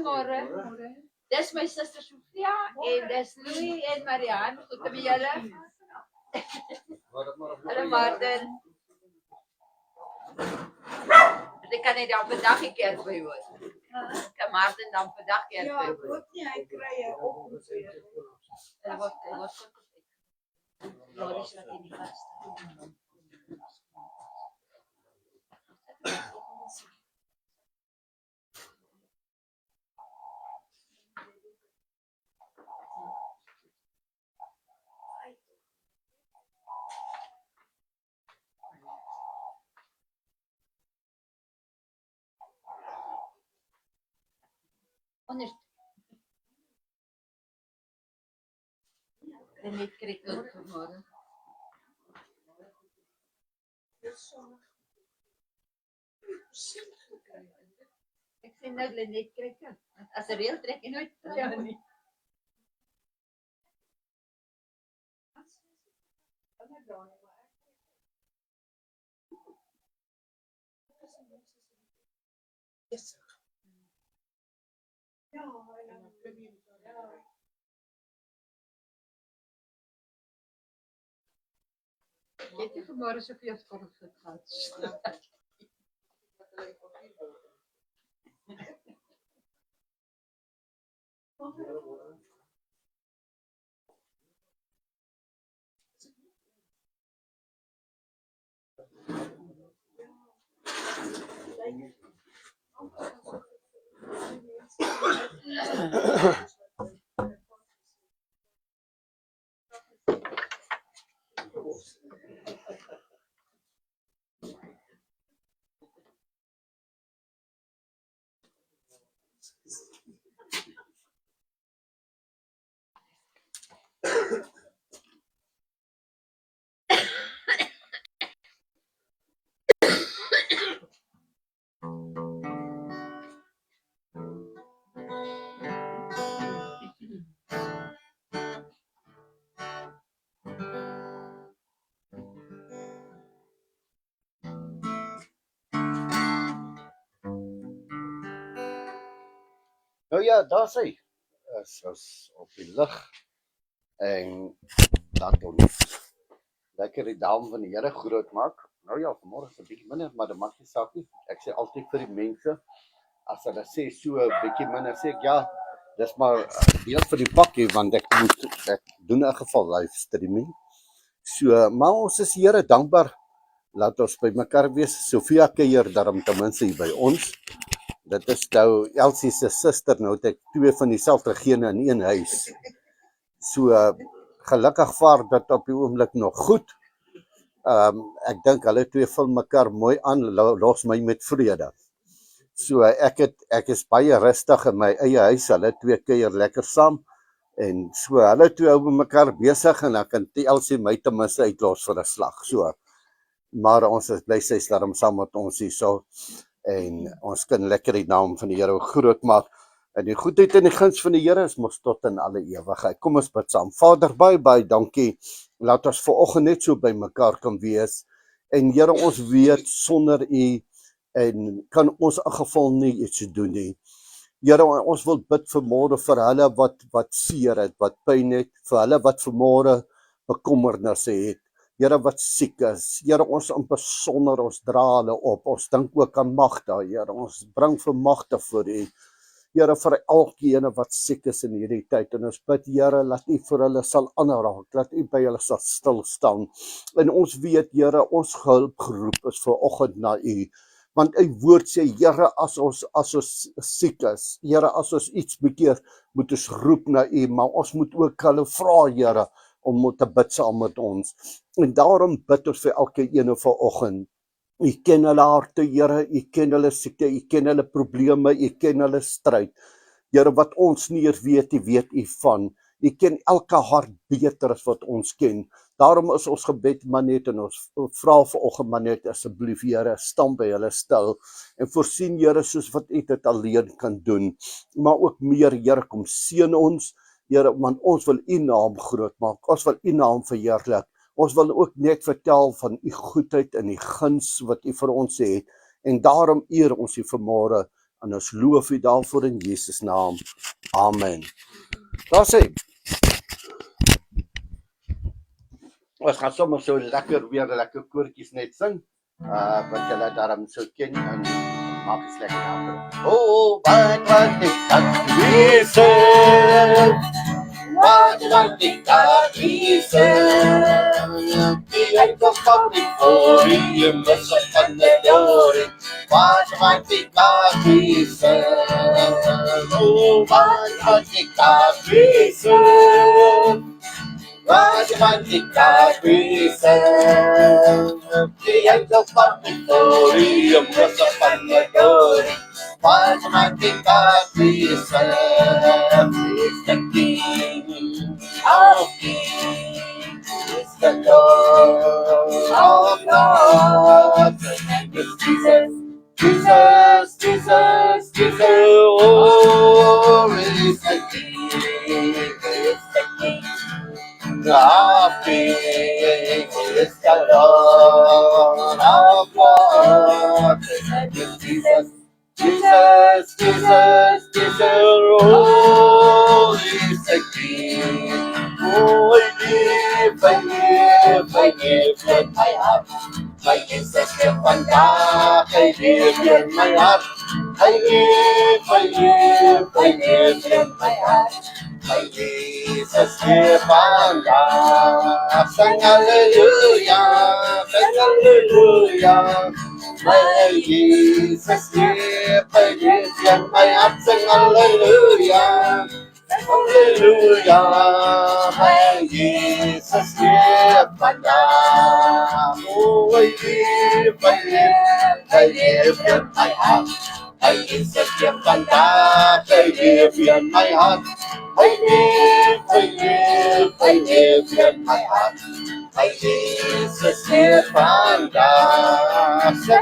Môre. Dis my suster Sofia en dis Louis en Marianne. Goed met julle. Hallo Martin. Ek kan nie dan vandag 'n keer by hoor. Kan Martin dan vandag keer by hoor? Ja, ook nie, hy kry 'n oproep weer. En wat Loris wat in die vas staan. Onder. En net kry tot vanmôre. Ek sien nou net kry dit. As 'n reël trek en nooit ja nie. Yes. Ja, Jy het vanmôre soveel skuld gehad. Nou ja, daar sy is op die lig en laat ons lekker die naam van die Here groot maak. Nou ja, vanmôre is 'n bietjie minder, maar dit maak nie saak nie. Ek sê altyd vir die mense, as hulle sê so 'n bietjie minder, sê ek ja, dis maar deel van die pakkie, want ek doen 'n geval live streaming. So, maar ons is die Here dankbaar. Laat ons by mekaar wees. Sofia kuier daarom ten minste hier by ons. Dit is nou Elsie se suster, nou het ek twee van dieselfde gene in een huis. So gelukkig vaar dit op die oomblik nog goed. Ek dink hulle twee vul mekaar mooi aan, los my met vrede. So ek is baie rustig in my eie huis, hulle twee kuier lekker saam. En so hulle twee hou mekaar besig en dan kan Elsie my ten minste uitlos vir 'n slag. So, maar ons is bly sy's daarom saam met ons hierso. En ons kan lekker die naam van die Here groot maak. En die goedheid en die guns van die Here is mos tot in alle ewigheid. Kom ons bid saam. Vader, baie dankie laat ons vanoggend net so by mekaar kan wees. En Here, ons weet sonder U en kan ons in geval nie iets doen nie. Here, ons wil bid vanmôre vir hulle wat seer het, wat pyn het, vir hulle wat vanmôre bekommernisse het. Here, wat siek is. Here, ons in besonder, ons dra hulle op. Ons dink ook aan Magda, Here. Ons bring vir Magda voor U. Here, vir elkeen wat siek is in hierdie tyd. En ons bid, Here, laat U vir hulle sal aanraak, laat U by hulle sal stil staan. En ons weet, Here, ons hulpgeroep is vanoggend na U. Want U woord sê, Here, as ons siek is, Here, as ons iets bekeer, moet ons roep na U, maar ons moet ook hulle vra, Here, om te bid saam met ons. En daarom bid ons vir elke ene vanoggend. U ken hulle harte, Here, U ken hulle siekte, U ken hulle probleme, U ken hulle stryd. Here, wat ons nie weet, U weet U van. U ken elke hart beter as wat ons ken. Daarom is ons gebed maar net, en ons vra vanoggend maar net, asseblief, Here, staan by hulle stil, en voorsien, Here, soos wat U dit alleen kan doen, maar ook meer, Here, kom seën ons, Here, want ons wil U naam groot maak, ons wil U naam verheerlik, ons wil ook net vertel van U goedheid en U guns wat U vir ons het, en daarom eer ons U vanmôre, en ons loof U daarvoor in Jesus naam. Amen. Daar sê, ons gaan sommer so lekker weer lekker koortjies net sing, wat julle daarom so ken, en maak het lekker helder. Oh, wat ek kan wees, wat ek kan wees, die enkel van die voorie, mis op van die dorie, wat ek kan wees, oh, wat ek kan wees, wat ek kan wees, die enkel van die voorie, mis op van die dorie, wat ek kan wees, is the King of Kings, is the Lord of Lords, his name is Jesus, Jesus, Jesus, Jesus, oh, is the King of Kings, is the Lord of Lords, his name is Jesus, Jesus, Jesus, Jesus, oh, is the King. Oh, I give, let my heart. I give such a vandaag, I give, let my heart. I give, let my heart. I give such a vandaag. Sing hallelujah, sing hallelujah. My Jesus, I give, let my heart. Sing hallelujah. Hallelujah, my Jesus, my God. Oh, I give you my heart. I give such a fantastic, I give you my heart. I give you my heart. My Jesus, fantastic.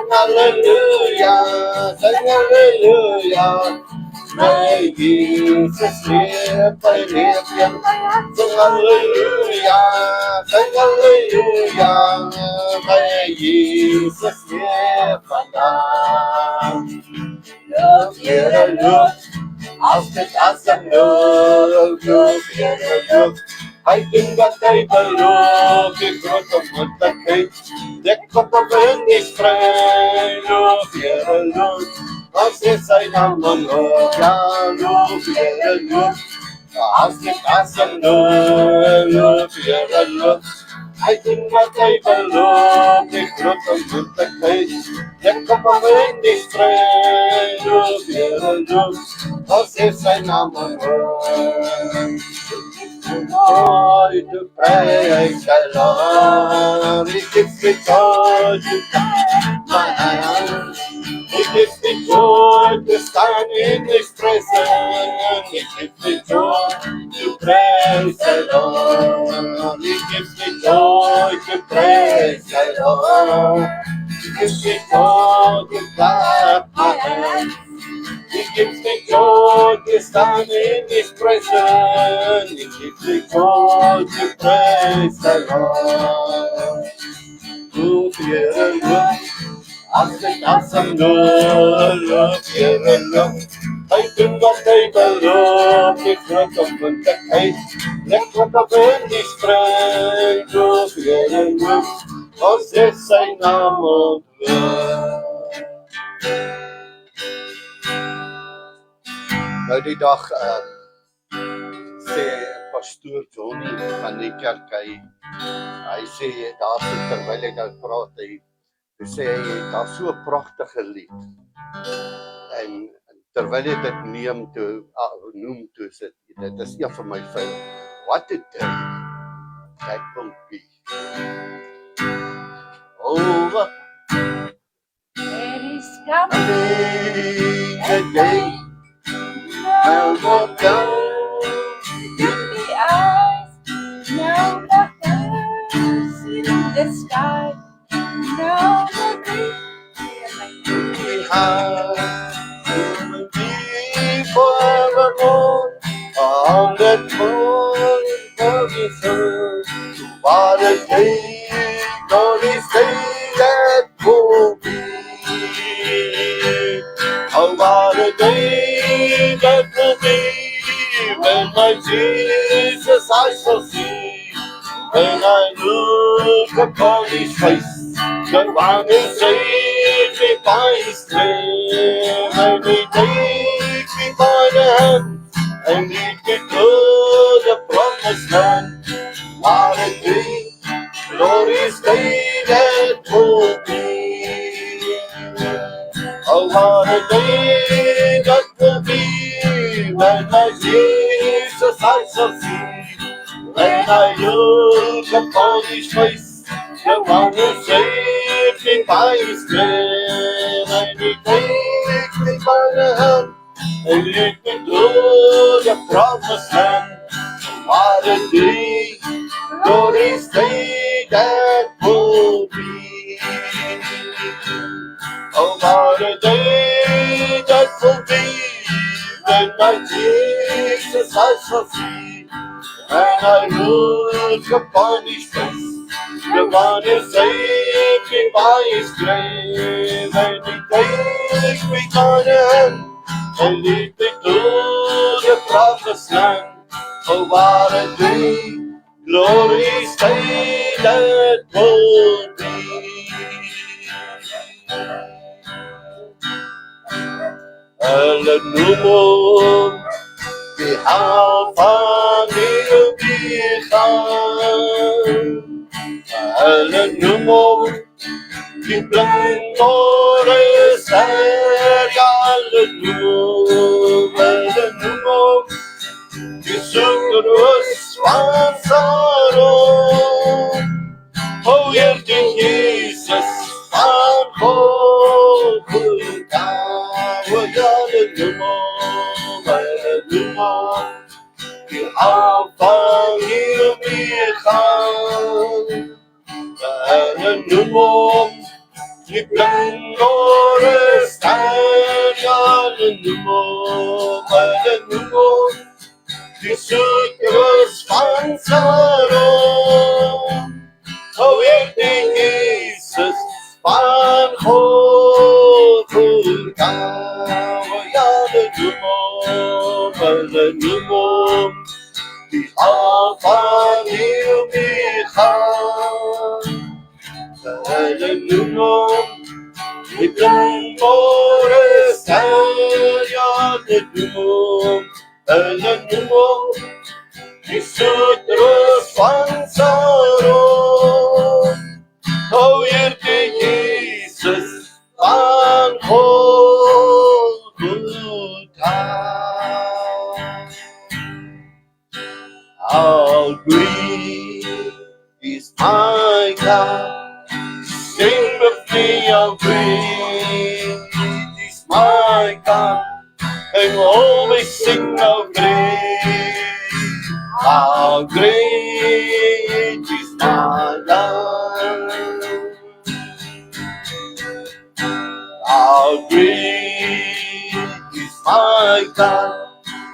Hallelujah, hallelujah. My Jesus, I live in sing hallelujah, sing hallelujah. My Jesus, look here, look, als het als een look here, look. I think that I look, ik groot op moeilijkheid. De koppen ben ik vrij, look here, look. Als dit zijn namen look, ja, look here, look. Als dit als een look here, look. I think that I look, ik groot op moeilijkheid. De koppen ben ik vrij, look here, look. Als dit zijn namen look. Oh, to praise the Lord, it gives me joy to lift my hands. It gives me joy to stand in His presence. It gives me joy to praise the Lord. It gives me joy to praise the Lord. It gives me joy to clap my hands. It gives me joy to stand in His presence. It gives me joy to praise the Lord. Look here and look, as ik als hem look here and look. Hij doet wat hij belooft, ik druk op mijn tekheid. Leg wat op in die strijd. Look here and look, als is zijn naam ontwil. Nou die dag sê pastoor Johnny van die kerk, hy sê daar so terwyl hy nou praat, hy sê hy daar so 'n pragtige lied. En terwyl hy dit noem toe sit, dit is een van my favourite. What a day that will be. Oh, what There is coming a day I walk down in the eyes, now the birds in the sky, now the breeze. behind. You will be forevermore on that morning golden sun. What a day, glorious day that will be. Oh, what a day that will be when my Jesus I shall see. When I look upon His face, the one who saved me by His name, and He takes me by the hand and leads me to the promised land. What a day, glorious day that will be. Oh, what a day that will be when my Jesus I shall see. When I look upon His face, the one who saved me by His grace, and He takes me by the hand and leads me to the promised land. What a day, glorious day that will be. Oh, what a day that will be when my Jesus I shall see. When I look upon His face, the one who saved me by His grace, and He takes me by the hand and leads me to the promised land. Oh, what a day, glorious day that will be. Hallelujah. Behalve Hallelujah, die blindores Hallelujah, Hallelujah, die zoekers van Saron. Oh, Heer die Jesus van Golgotha, Hallelujah, Hallelujah. Die aanvang hier weer gaan. Hallelujah, die blindore staan. Hallelujah, Hallelujah, die zoekers van Saron. Oh, Heer die Jesus van Golgotha, Hallelujah, Hallelujah, die aanvang hier weer gaan. Hallelujah, die blindore staan. Hallelujah, Hallelujah, die zoekers van Saron. Oh, Heer die Jesus van Golgotha. How great is my God, sing with me, how great is my God, and always sing how great is my God. How great is my God.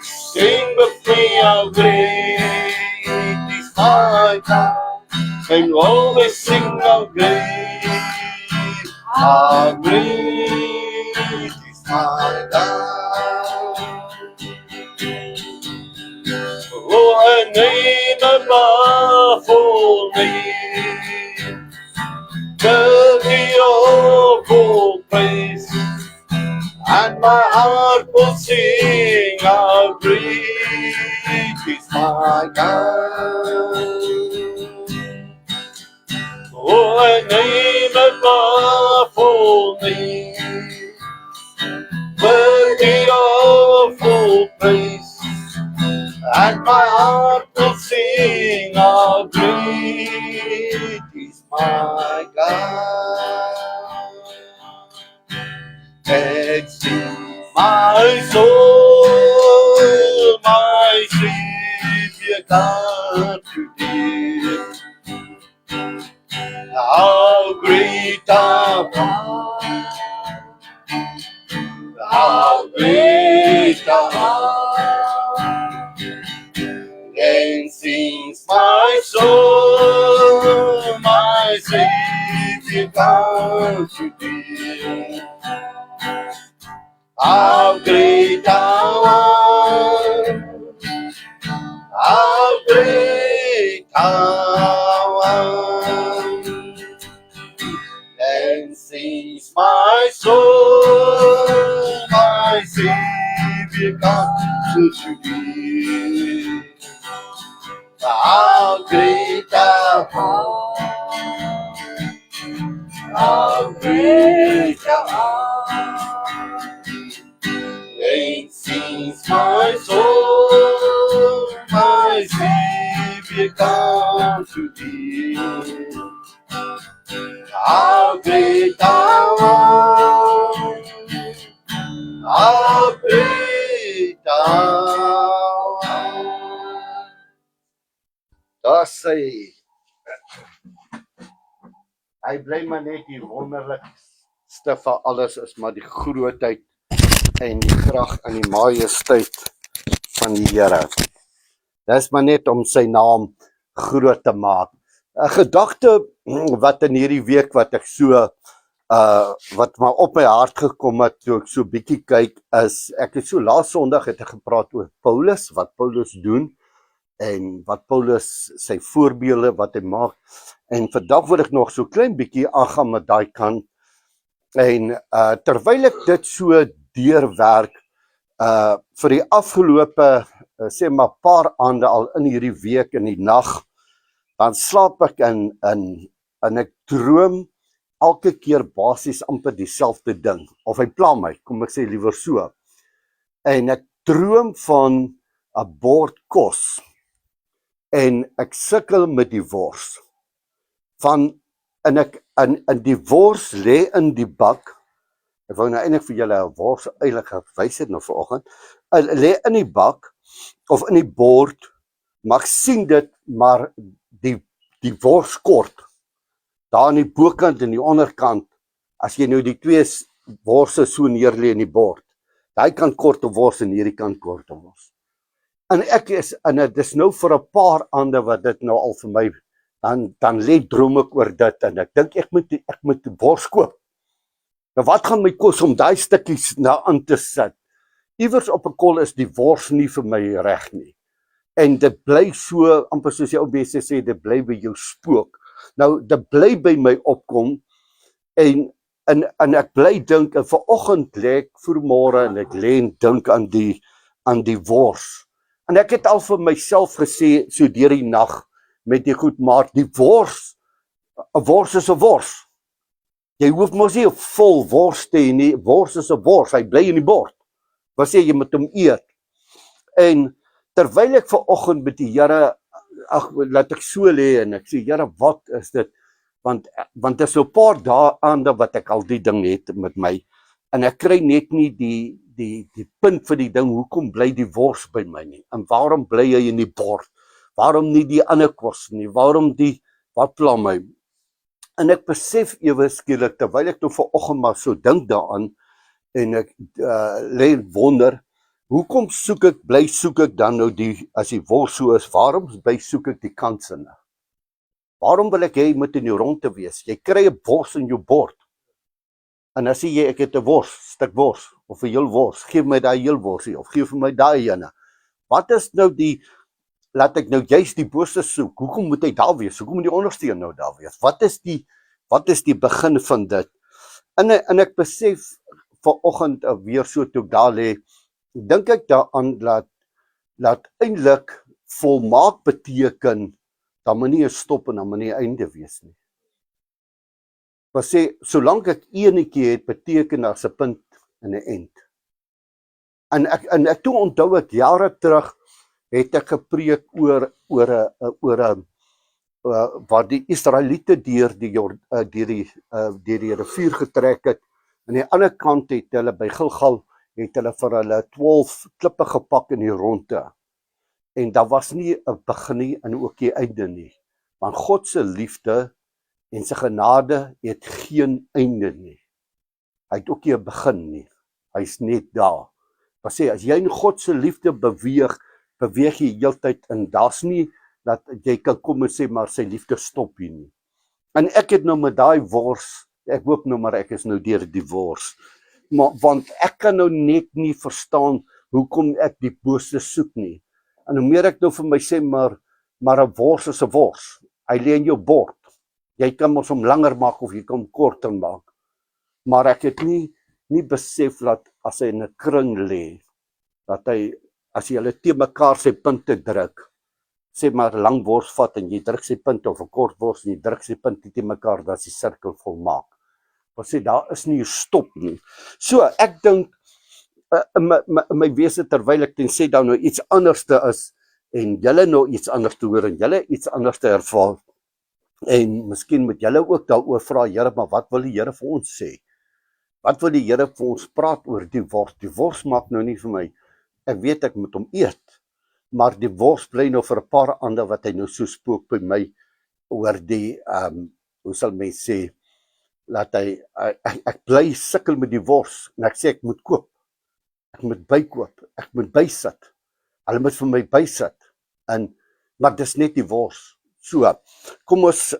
Sing with me how great is my God. And always sing how great is my God. Oh, a name above all names, worthy of all praise, and my heart will sing how great is my God. Oh, a name above all names, worthy of all praise, and my heart will sing how great is my God. And sing my soul, my Savior God today. How great thou art, how great thou art. Then sings my soul, my Savior God to thee. How great thou art, how great thou art. Then sings my soul, my Savior God to thee. How great thou art, how great thou art. Then sings my soul, my Savior God to thee. How great thou art, how great thou art. Daar sê hy bly maar net die wonderlikste van alles is maar die grootheid en die krag en die majesteit van die Here. Dis maar net om sy naam groot te maak. 'n Gedagte wat in hierdie week wat ek so wat maar op my hart gekom het toe ek so bietjie kyk is, ek het so laas Sondag het ek gepraat oor Paulus, wat Paulus doen en wat Paulus sy voorbeelde wat hy maak. En vandag wil ek nog so klein bietjie aangaan met daai kant. En terwyl ek dit so deurwerk vir die afgelope sê maar paar aande al in hierdie week in die nag, dan slaap ek en ek droom elke keer basies amper dieselfde ding, of hy pla my, kom ek sê liewer so. En ek droom van 'n bord kos en ek sukkel met die wors. En die wors lê in die bak. Ek wou nou eintlik vir julle 'n wors eintlik gewys het nou vanoggend. Lê in die bak of in die bord, maar ek sien dit, maar die wors kort. Daar aan die bokant en die onderkant, as jy nou die twee worse so neerlê in die bord, daai kant korte wors en hierdie kant korte wors. En dit is nou vir 'n paar aande wat dit nou al vir my, dan lê droom ek oor dit en ek dink ek moet die wors koop. Nou wat gaan my kos om daai stukkies nou aan te sit? Iewers op 'n kol is die wors nie vir my reg nie. En dit bly so, amper soos die ou mense sê, dit bly by jou spook. Nou, dit bly by my opkom, en ek bly dink, en vanoggend lê ek vroegmôre en ek lê en dink aan die wors. En ek het al vir myself gesê, so deur die nag, met die goed, maar die wors, 'n wors is 'n wors. Jy hoef mos nie 'n vol wors te hê nie, wors is 'n wors, hy bly in die bord. Wat sê jy moet hom eet? En terwyl ek vanoggend met die Here, laat ek so lê en ek sê, Here, wat is dit? Want dit is so 'n paar dae aande wat ek al die ding het met my, en ek kry net nie die punt vir die ding, hoekom bly die wors by my nie? En waarom bly hy in die bord? Waarom nie die ander kos nie? Waarom wat pla my? En ek besef ewe skielik, terwyl ek nou vanoggend maar so dink daaraan, en ek lê wonder, Hoekom bly soek ek dan nou as die wors so is, waarom soek ek die kansinne? Waarom wil ek hê jy moet in die ronde wees? Jy kry 'n wors in jou bord. En dan sê jy, ek het 'n stuk wors, of 'n heel wors, geef my daai heel worsie, of geef my daai ene. Wat is nou laat ek nou juist die bose soek, hoekom moet hy daar wees? Hoekom moet die onderste nou daar wees? Wat is die begin van dit? En ek besef vanoggend weer so toe ek daar lê, dink ek daaraan laat eintlik volmaak beteken, dan moet nie 'n stop en dan moet nie 'n einde wees nie. Wat sê, solank ek enetjie het, beteken daar's 'n punt en 'n eind. En ek toe onthou ek jare terug het ek gepreek oor waar die Israeliete deur die rivier getrek het. Aan die ander kant het hulle by Gilgal het hulle vir hulle 12 klippe gepak in die ronde. En daar was nie 'n begin nie en ook nie einde nie. Want God se liefde en sy genade het geen einde nie. Hy het ook nie 'n begin nie. Hy's net daar. Wat sê, as jy in God se liefde beweeg jy heeltyd in. Daar's nie dat jy kan kom en sê maar sy liefde stop hier nie. En ek het nou met daai wors, ek hoop nou maar ek is nou deur die wors. Want ek kan nou net nie verstaan hoekom ek die bose soek nie. En hoe meer ek nou vir my sê, maar 'n wors is 'n wors. Hy lê in jou bord. Jy kan mos hom langer maak of jy kan hom korter maak. Maar ek het nie besef dat as hy in 'n kring lê, dat hy, as jy hulle te mekaar sy punte druk, sê maar 'n lang wors vat en jy druk sy punte, of 'n kort wors en jy druk sy punte te mekaar, dan is die sirkel volmaak. Wat sê, daar is nie 'n stop nie. So, ek dink in my wese, terwyl ek sê dan nou iets anderste is, en julle nou iets anders te hoor, en julle iets anders te ervaar, en miskien moet julle ook daaroor vra, Here, maar wat wil die Here vir ons sê? Wat wil die Here vir ons praat oor die wors? Die wors maak nou nie vir my, ek weet ek moet hom eet, maar die wors bly nou vir 'n paar ander wat hy nou so spook by my, oor die, hoe sal mens sê, laat hy, ek bly sukkel met die wors, en ek sê ek moet koop, ek moet bykoop, ek moet bysit, hulle moet vir my bysit, maar dis net die wors. So, kom ons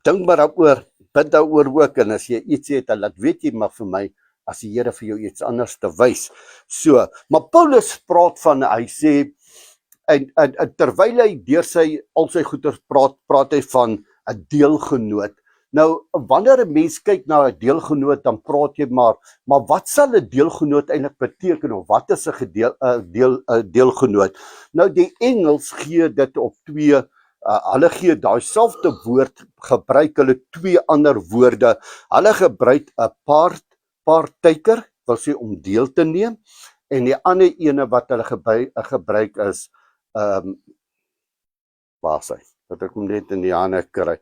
dink maar daaroor, bid daaroor ook, en as jy iets het, dan laat weet jy maar vir my, as die Here vir jou iets anders te wys. So, maar Paulus praat van, hy sê, en terwyl hy deur al sy goeders praat hy van 'n deelgenoot. Nou, wanneer 'n mens kyk na 'n deelgenoot, dan praat jy maar wat sal 'n deelgenoot eintlik beteken, of wat is 'n deelgenoot? Nou, die Engels gee dit op twee, hulle gee daai selfde woord, gebruik hulle twee ander woorde. Hulle gebruik 'n partaker, wil sê om deel te neem, en die ander ene wat hulle gebruik is, waar sê, wat ek hom net in die hande kry,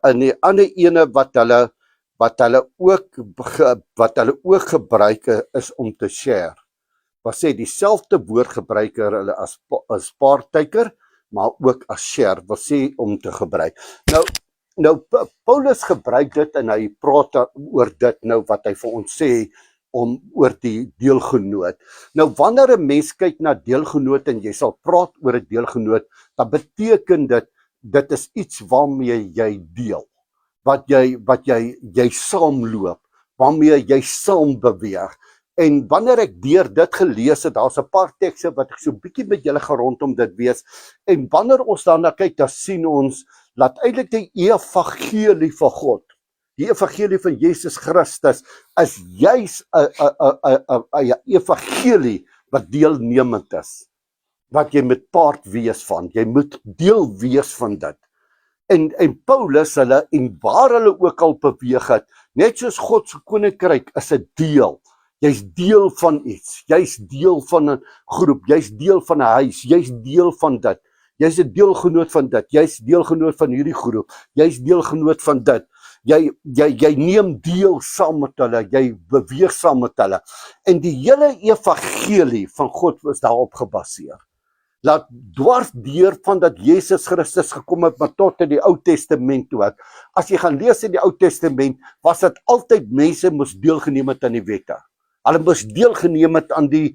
en die ander ene wat hulle ook gebruik is om te share. Wat sê, dieselfde woord gebruik hulle as partaker, maar ook as share, wil sê om te gebruik. Nou Paulus gebruik dit en hy praat oor dit nou wat hy vir ons sê oor die deelgenoot. Nou wanneer 'n mens kyk na deelgenoot en jy sal praat oor 'n deelgenoot, dan beteken dit is iets waarmee jy deel, wat jy saamloop, waarmee jy saam beweeg. En wanneer ek deur dit gelees het, daar's 'n paar tekste wat ek so bietjie met julle gaan rondom dit wees, en wanneer ons daarna kyk, dan sien ons dat eintlik die evangelie van God, die evangelie van Jesus Christus, is juis 'n evangelie wat deelnemend is, wat jy moet part wees van, jy moet deel wees van dit. En Paulus hulle, en waar hulle ook al beweeg het, net soos God se koninkryk is 'n deel. Jy's deel van iets, jy's deel van 'n groep, jy's deel van 'n huis, jy's deel van dit. Jy's 'n deelgenoot van dit, jy's deelgenoot van hierdie groep, jy's deelgenoot van dit. Jy neem deel saam met hulle, jy beweeg saam met hulle. En die hele evangelie van God is daarop gebaseer. Laat dwars deur van dat Jesus Christus gekom het, maar tot in die Ou Testament toe. As jy gaan lees in die Ou Testament, was dit altyd mense moes deelgeneem het aan die wette. Hulle moes deelgeneem het aan die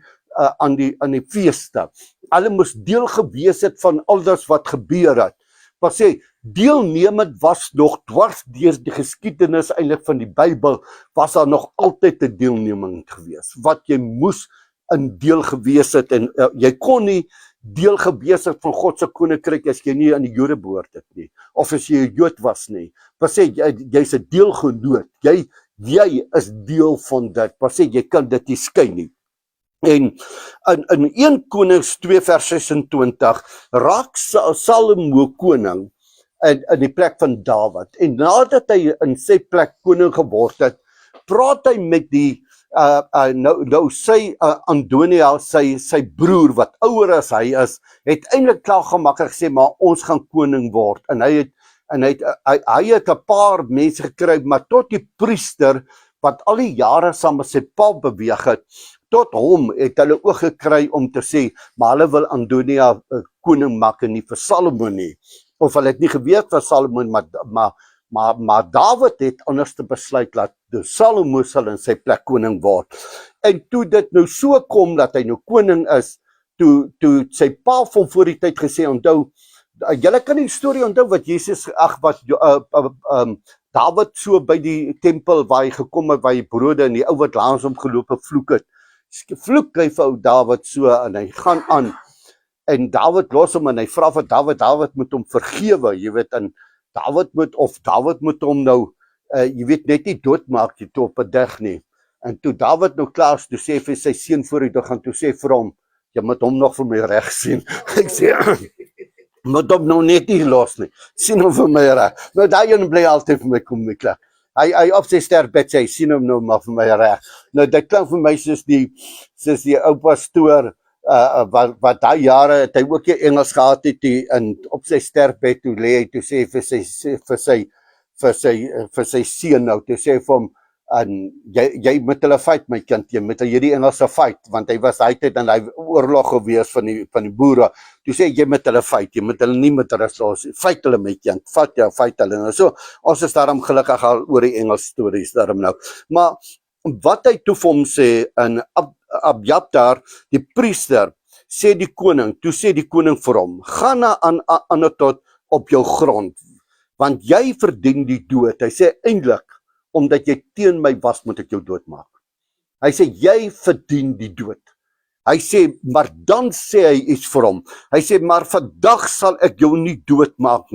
aan die feeste. Hulle moes deel gewees het van al dit wat gebeur het. Maar sê, deelnemend was nog dwars deur die geskiedenis eintlik van die Bybel, was daar nog altyd 'n deelneming gewees, wat jy moes in deel gewees het, en jy kon nie deel gewees het van God se koninkryk as jy nie aan die Jode behoort het nie, of as jy 'n Jood was nie. Wat sê, jy's 'n deelgenoot, jy is deel van dit, wat sê, jy kan dit nie skei nie. En in 1 Konings 2 vers 26 raak Salomo koning in die plek van Dawid. En nadat hy in sy plek koning geword het, praat hy met die sy Antonia, sy broer wat ouer as hy is, het eintlik klaar gemaak en gesê, maar ons gaan koning word. En hy het 'n paar mense gekry, maar tot die priester wat al die jare saam met sy pa beweeg het, tot hom het hulle ook gekry om te sê, maar hulle wil Antonia koning maak en nie vir Salomo nie. Of hulle het nie geweet van Salomo, maar Dawid het anders te besluit dat Salomo sal in sy plek koning word. En toe dit nou so kom dat hy nou koning is, toe sy pa van voor die tyd gesê, onthou, julle kan die storie onthou wat Dawid so by die tempel waar hy gekom het, waar hy brode en die ou wat langs hom geloop het, vloek het. Vloek hy vir ou Dawid so, en hy gaan aan, en Dawid los hom, en hy vra vir Dawid moet hom vergewe, jy weet, en Dawid moet hom nou, jy weet, net nie doodmaak jy toe op 'n dag nie. En toe Dawid nou klaar is, toe sê vir sy seun voor hy toe gaan, toe sê vir hom, jy moet hom nog vir my reg sien. Ek sê, moet hom nou net nie los nie, sien hom vir my reg. Nou daai een bly altyd vir my kom my klaar. Hy op sy sterfbed sê, sien hom nou maar vir my reg. Nou dit klink vir my soos die ou pastoor, wat daai jare het hy ook nie Engels gehad het, en op sy sterfbed toe lê hy, toe sê vir sy seun nou, toe sê vir hom, en jy moet hulle fight my kind, jy moet hierdie Engelse fight, want hy was daai tyd in hy oorlog gewees van die boere, toe sê jy moet hulle fight, jy moet hulle nie met rus los, fight hulle my kind, fight hulle, nou so, ons is daarom gelukkig al oor die Engels stories daarom nou, maar wat hy toe vir hom sê, in Abjatar, die priester, sê die koning vir hom, gaan na Anatot op jou grond, want jy verdien die dood. Hy sê eintlik, omdat jy teen my was, moet ek jou doodmaak. Hy sê, jy verdien die dood. Hy sê, maar dan sê hy iets vir hom. Hy sê, maar vandag sal ek jou nie doodmaak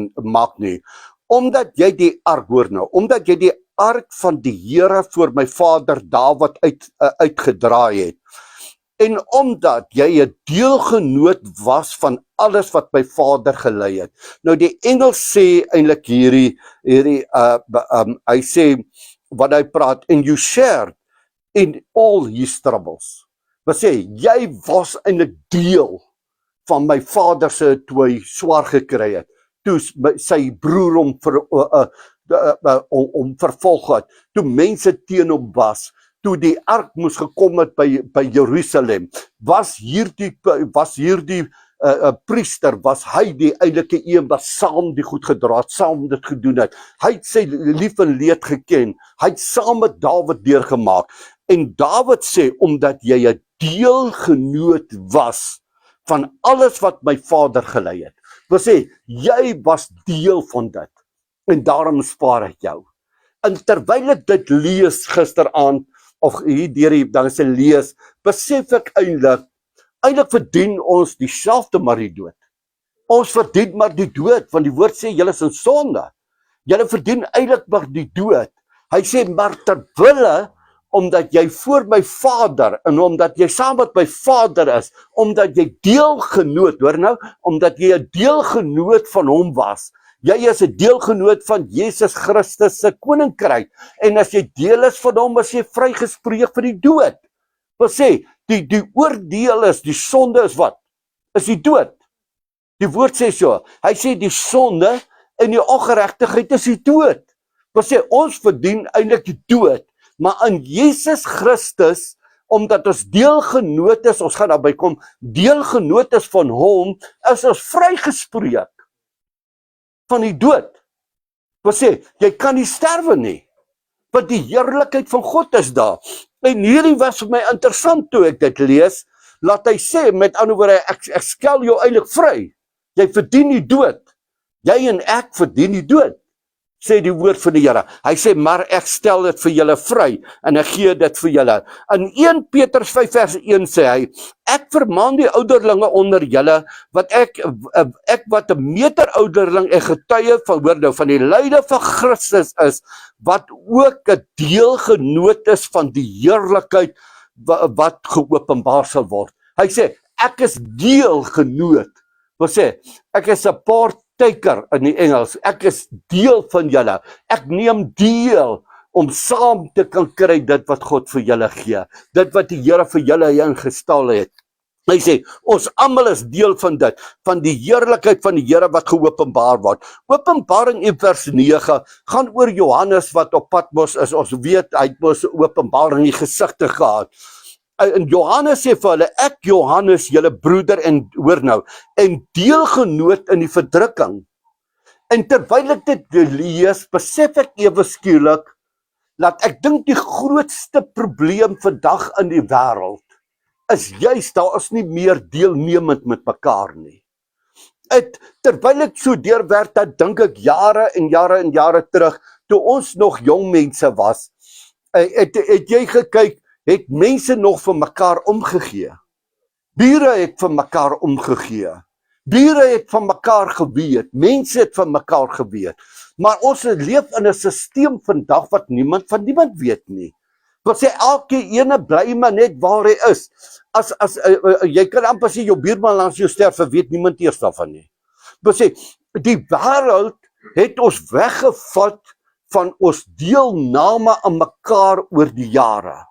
nie, omdat jy die ark, hoor nou, omdat jy die ark van die Here voor my vader Dawid uitgedraai het, en omdat jy 'n deelgenoot was van alles wat my vader gelei het. Nou die engel sê eintlik hierdie hy sê, wat hy praat, and you shared in all his troubles. Wat sê, jy was eintlik deel van my vader se, toe hy swaar gekry het, toe sy broer hom vervolg het, toe mense teen hom was, toe die ark moes gekom het by Jerusalem, was hierdie priester, was hy die eintlike een wat saam die goed gedra het, saam dit gedoen het. Hy het sy lief en leed geken, hy het saam met Dawid deurgemaak, en Dawid sê, omdat jy 'n deelgenoot was van alles wat my vader gelei het, wil sê, jy was deel van dit, en daarom spaar ek jou. En terwyl ek dit lees gisteraand, of hier deur dan is 'n lees, besef ek eintlik verdien ons dieselfde maar die dood. Ons verdien maar die dood, want die woord sê, julle is in sonde. Julle verdien eintlik maar die dood. Hy sê, maar terwille, omdat jy voor my vader, en omdat jy saam met my vader is, omdat jy deelgenoot, hoor nou, omdat jy 'n deelgenoot van hom was, jy is 'n deelgenoot van Jesus Christus se koninkryk, en as jy deel is van hom, is jy vrygespreek vir die dood. Wat sê, die oordeel is, die sonde is wat? Is die dood. Die woord sê so, hy sê die sonde en die ongeregtigheid is die dood. Wat sê, ons verdien eintlik die dood, maar in Jesus Christus, omdat ons deelgenoot is, ons gaan daarby kom, deelgenoot is van hom, is ons vrygespreek van die dood. Wat sê, jy kan nie sterwe nie, want die heerlikheid van God is daar. En hierdie was vir my interessant toe ek dit lees, laat hy sê, met ander woorde, ek skel jou eintlik vry. Jy verdien die dood. Jy en ek verdien die dood, sê die woord van die Here. Hy sê, maar ek stel dit vir julle vry, en ek gee dit vir julle. In 1 Petrus 5 vers 1 sê hy, ek vermaan die ouderlinge onder julle, wat ek wat 'n medeouderling en getuie van die lyde van Christus is, wat ook 'n deelgenoot is van die heerlikheid wat geopenbaar sal word. Hy sê, ek is deelgenoot. Wat sê, ek is 'n partaker in die Engels, ek is deel van julle, ek neem deel om saam te kan kry dit wat God vir julle gee, dit wat die Here vir julle ingestel het. Hy sê, ons almal is deel van dit, van die heerlikheid van die Here wat geopenbaar word. Openbaring 1 vers 9 gaan oor Johannes wat op Patmos is. Ons weet, hy het mos openbaring in die gesigte gehad. En Johannes sê vir hulle, ek Johannes, julle broeder, en hoor nou, en deelgenoot in die verdrukking. En terwyl ek dit lees, besef ek ewe skielik, dat ek dink die grootste probleem vandag in die wêreld is juist, daar is nie meer deelnemend met mekaar nie. Terwyl ek so deurwerk, dan dink ek jare en jare terug, toe ons nog jong mense was, het jy gekyk, het mense nog vir mekaar omgegee. Bure het vir mekaar omgegee. Bure het van mekaar geweet. Mense het van mekaar geweet. Maar ons leef in 'n stelsel vandag wat niemand van niemand weet nie. Wat sê, elke ene bly maar net waar hy is. Jy kan amper sê, jou buurman langs jou sterf, weet niemand eers daarvan nie. Wat sê, die wêreld het ons weggevat van ons deelname aan mekaar oor die jare.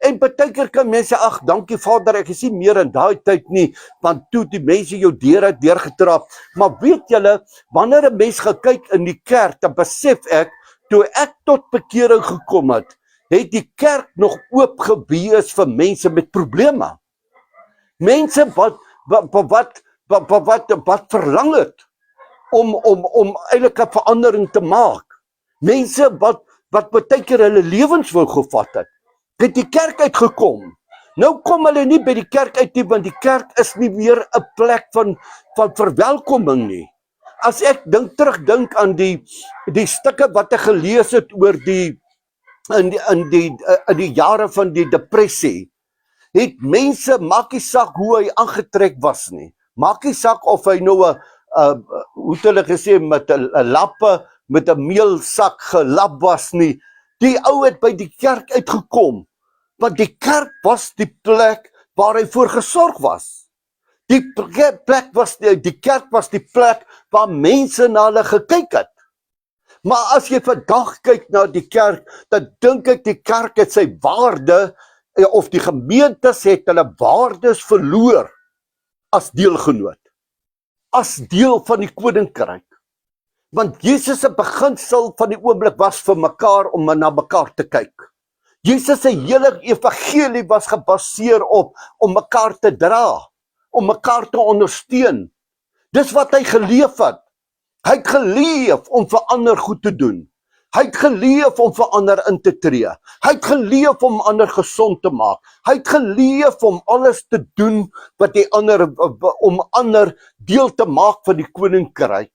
En partykeer kan mense, ag, dankie Vader, ek is nie meer in daai tyd nie, want toe die mense jou deurgetrap. Maar weet julle, wanneer 'n mens gaan kyk in die kerk, dan besef ek, toe ek tot bekering gekom het, het die kerk nog oop gewees vir mense met probleme. Mense wat verlang het om eintlik 'n verandering te maak. Mense wat partykeer hulle lewens wou gevat het. Het die kerk uitgekom. Nou kom hulle nie by die kerk uit nie, want die kerk is nie meer 'n plek van verwelkoming nie. As ek terugdink aan die stukke wat ek gelees het oor in die jare van die depressie, het mense, maak nie saak hoe hy aangetrek was nie, maak nie saak of hy nou hoe het hulle gesê, met 'n lappe, met 'n meelsak gelap was nie, die ou het by die kerk uitgekom, want die kerk was die plek waar hy voor gesorg was. Die kerk was die plek waar mense na hulle gekyk het. Maar as jy vandag kyk na die kerk, dan dink ek die kerk het sy waarde, of die gemeentes het hulle waardes verloor as deelgenoot, as deel van die koninkryk. Want Jesus se beginsel van die oomblik was vir mekaar om na mekaar te kyk. Jesus se hele evangelie was gebaseer om mekaar te dra, om mekaar te ondersteun. Dis wat hy geleef het. Hy het geleef om vir ander goed te doen. Hy het geleef om vir ander in te tree. Hy het geleef om ander gesond te maak. Hy het geleef om alles te doen om ander deel te maak van die koninkryk.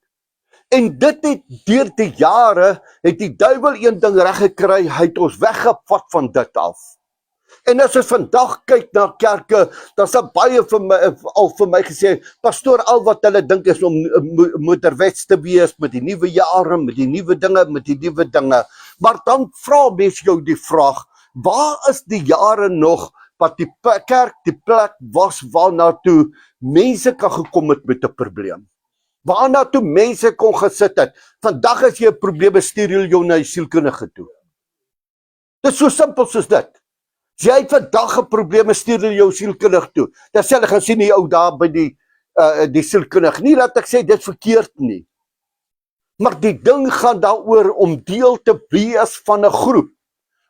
En dit het deur die jare, het die duiwel een ding reg gekry, hy het ons weggevat van dit af. En as ons vandag kyk na kerke, dan is baie vir my gesê, pastoor, al wat hulle dink is om moederwets te wees, met die nuwe jare, met die nuwe dinge. Maar dan vra mense jou die vraag, waar is die jare nog, wat die kerk die plek was, waarna toe mense kan gekom het met 'n probleem? Waarna toe mense kon gesit het. Vandag as jy 'n probleem, stuur jy jou na die sielkundige toe. Dit is so simpel soos dit. As jy vandag 'n probleem, stuur jy jou sielkundige toe. Dan sê hulle, gaan sien die ou daar by die sielkundige. Nie dat ek sê dit verkeerd nie. Maar die ding gaan daaroor om deel te wees van 'n groep,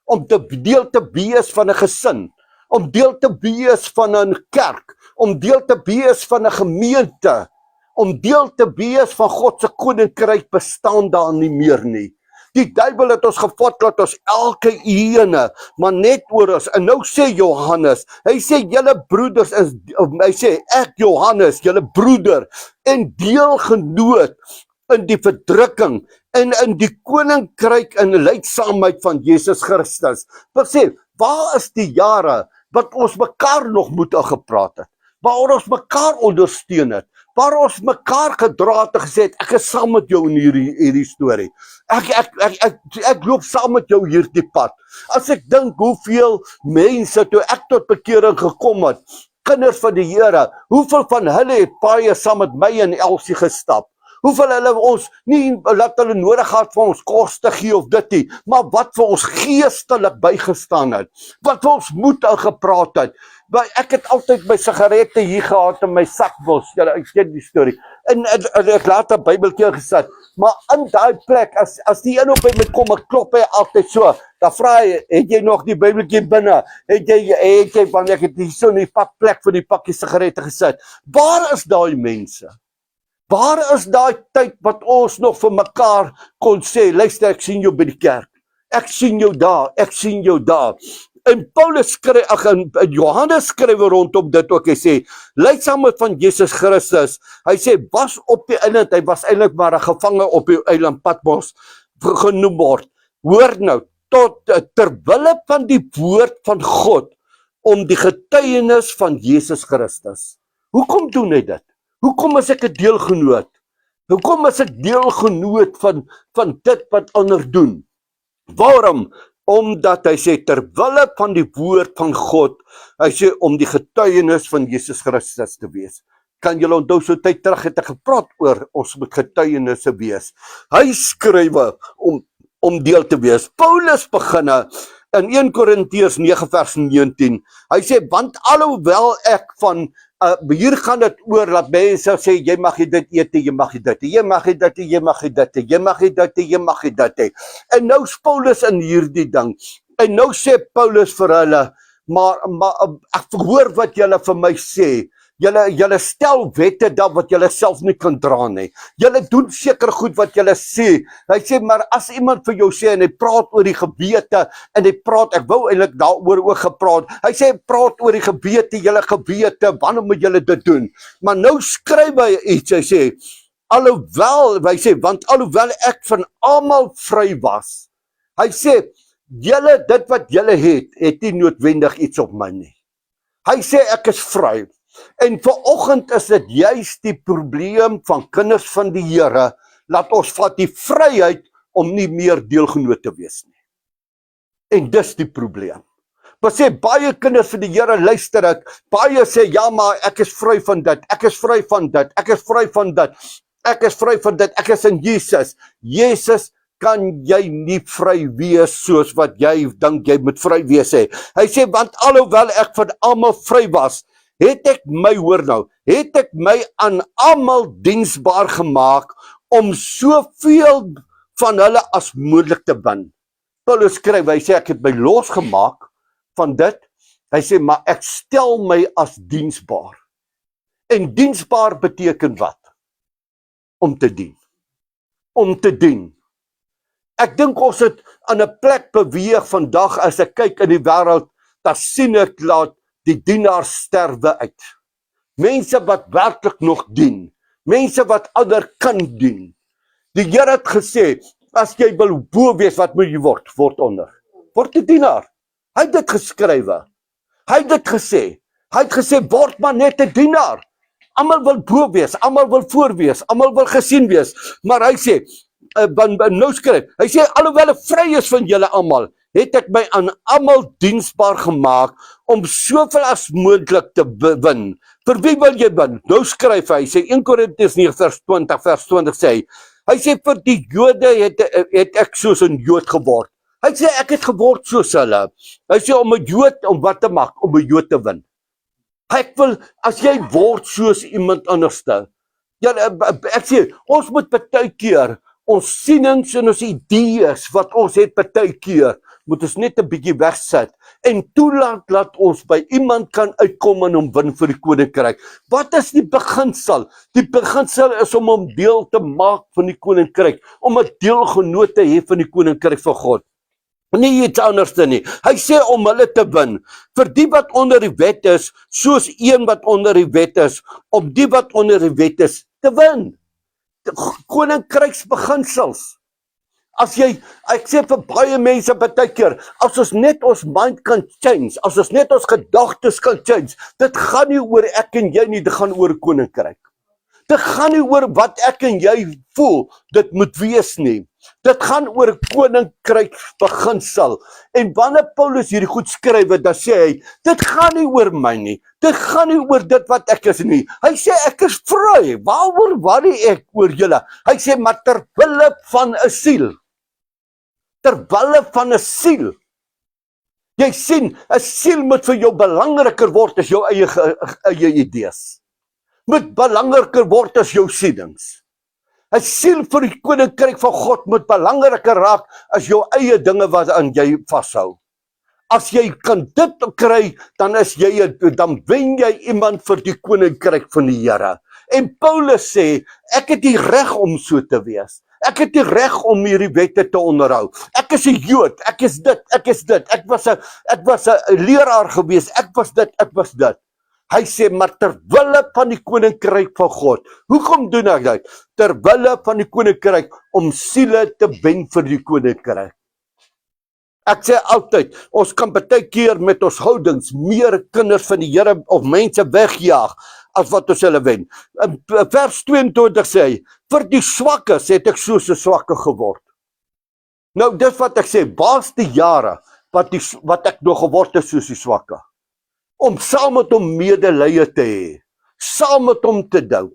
om deel te wees van 'n gesin, om deel te wees van 'n kerk, om deel te wees van 'n gemeente, om deel te wees van God se koninkryk, bestaan daar nie meer nie. Die duiwel het ons gevat dat ons elke ene, maar net oor ons. En nou sê Johannes, hy sê julle broeders is, hy sê ek Johannes, julle broeder en deelgenoot in die verdrukking en in die koninkryk en lydsaamheid van Jesus Christus. Wat sê, waar is die jare wat ons mekaar nog moet gepraat het? Waar ons mekaar ondersteun het? Waar ons mekaar gedra het en gesê het, ek is saam met jou in hierdie storie. Ek loop saam met jou hierdie pad. As ek dink hoeveel mense toe ek tot bekering gekom het, kinders van die Here, hoeveel van hulle het baie saam met my en Elsie gestap? Hoeveel hulle ons nie laat hulle nodig gehad vir ons kos te gee of dit nie, maar wat vir ons geestelik bygestaan het, wat vir ons moed gepraat het. Ek het altyd my sigarette hier gehad in my sakbos, ek ken die storie, en ek laat 'n Bybeltjie gesit, maar in daai plek, as die een op by my kom, ek klop hy altyd so, dan vra hy, het jy nog die Bybeltjie binne, het jy, want ek het hier so in die plek vir die pakkie sigarette gesit. Waar is daai mense? Waar is daai tyd wat ons nog vir mekaar kon sê, luister, ek sien jou by die kerk, ek sien jou daar. En Paulus skryf, en Johannes skryf rondom dit ook, hy sê, lydsaamheid van Jesus Christus, hy sê, was op die eiland, hy was eintlik maar 'n gevange op die eiland Patmos genoem word. Hoor nou, terwille van die woord van God, om die getuienis van Jesus Christus. Hoekom doen hy dit? Hoekom is ek 'n deelgenoot? Hoekom is ek deelgenoot van dit wat ander doen? Waarom? Omdat hy sê, terwille van die woord van God, hy sê, om die getuienis van Jesus Christus te wees. Kan julle onthou, so tyd terug het ek gepraat oor, ons moet getuienisse wees. Hy skrywe om deel te wees. Paulus beginne in 1 Korintiërs 9 vers 19, hy sê, want alhoewel ek hier gaan dit oor, dat mense sê, jy mag dit eet, jy mag dit, jy mag dit, jy mag dit, jy mag dit, jy mag dit. En nou is Paulus in hierdie ding, en nou sê Paulus vir hulle, maar ek hoor wat julle vir my sê, julle stel wette daar wat julle self nie kan dra nie. Julle doen seker goed wat julle sê. Hy sê, maar as iemand vir jou sê, en hy praat oor die gewete, en hy praat, ek wou eintlik daaroor ook gepraat, hy sê, praat oor die gewete, julle gewete, wanneer moet julle dit doen? Maar nou skryf hy iets, hy sê, want alhoewel ek van almal vry was, hy sê, julle, dit wat julle het nie noodwendig iets op my nie. Hy sê, ek is vry. En vanoggend is dit juist die probleem van kinders van die Here, laat ons vat die vryheid om nie meer deelgenoot te wees nie. En dis die probleem. Maar sê, baie kinders van die Here luister ek, baie sê, ja maar ek is vry van dit, ek is vry van dit, ek is vry van dit, ek is vry van dit, ek is in Jesus. Jesus, kan jy nie vry wees soos wat jy dink jy moet vry wees hê. Hy sê, want alhoewel ek van almal vry was, het ek my aan almal diensbaar gemaak om soveel van hulle as moontlik te wen. Paulus skryf, hy sê, ek het my losgemaak van dit, hy sê, maar ek stel my as diensbaar. En diensbaar beteken wat? Om te dien. Om te dien. Ek dink ons het aan 'n plek beweeg vandag, as ek kyk in die wêreld, dan sien ek laat die dienaars sterwe uit. Mense wat werklik nog dien. Mense wat ander kan dien. Die Here het gesê, as jy wil bo wees, wat moet jy word? Word onder. Word 'n dienaar. Hy het dit geskrywe. Hy het dit gesê. Hy het gesê, word maar net 'n dienaar. Almal wil bo wees, almal wil voor wees, almal wil gesien wees. Maar hy sê, nou skryf, hy sê, alhoewel ek vry is van julle almal, het ek my aan almal diensbaar gemaak om soveel as moontlik te win. Vir wie wil jy win? Nou skryf hy sê 1 Korintiërs 9 vers 20 sê hy sê vir die Jode het ek soos 'n Jood geword. Hy sê ek het geword soos hulle. Hy sê om 'n Jood om wat te maak, om 'n Jood te win. Ek wil, as jy word soos iemand anderste. Ja, ek sê ons moet baie keer ons sienings en ons idees wat ons het baie keer moet ons net 'n bietjie wegsit en toelaat dat ons by iemand kan uitkom en hom win vir die koninkryk. Wat is die beginsel? Die beginsel is om hom deel te maak van die koninkryk, om 'n deelgenoot te hê van die koninkryk van God. Nie iets anders nie. Hy sê om hulle te win. Vir die wat onder die wet is, soos een wat onder die wet is, om die wat onder die wet is te win. Koninkryksbeginsels. As jy, ek sê vir baie mense baie keer, as ons net ons mind kan change, as ons net ons gedagtes kan change, dit gaan nie oor ek en jy nie, dit gaan oor koninkryk. Dit gaan nie oor wat ek en jy voel, dit moet wees nie. Dit gaan oor koninkryksbeginsel. En wanneer Paulus hierdie goed skryf, dan sê hy, dit gaan nie oor my nie. Dit gaan nie oor dit wat ek is nie. Hy sê ek is vry. Waaroor worry ek oor julle? Hy sê maar ter wille van 'n siel. Ter wille van 'n siel. Jy sien, 'n siel moet vir jou belangriker word as jou eie idees. Moet belangriker word as jou sienings. 'n Siel vir die koninkryk van God moet belangriker raak as jou eie dinge wat aan jy vashou. As jy kan dit kry, dan dan wen jy iemand vir die koninkryk van die Here. En Paulus sê, ek het die reg om so te wees. Ek het die reg om hierdie wette te onderhou. Ek is 'n Jood, ek is dit. Ek was 'n leraar gewees, ek was dit. Hy sê, maar ter wille van die koninkryk van God. Hoekom doen ek dit? Ter wille van die koninkryk, om siele te wen vir die koninkryk. Ek sê altyd, ons kan baie keer met ons houdings meer kinders van die Here of mense wegjaag, as wat ons hulle wen. In vers 22 sê hy, vir die swakkes het ek soos 'n swakke geword. Nou, dis wat ek sê, baas die jare, wat ek nog geword het soos die swakke. Om saam met hom medelee te hê, saam met hom te dou.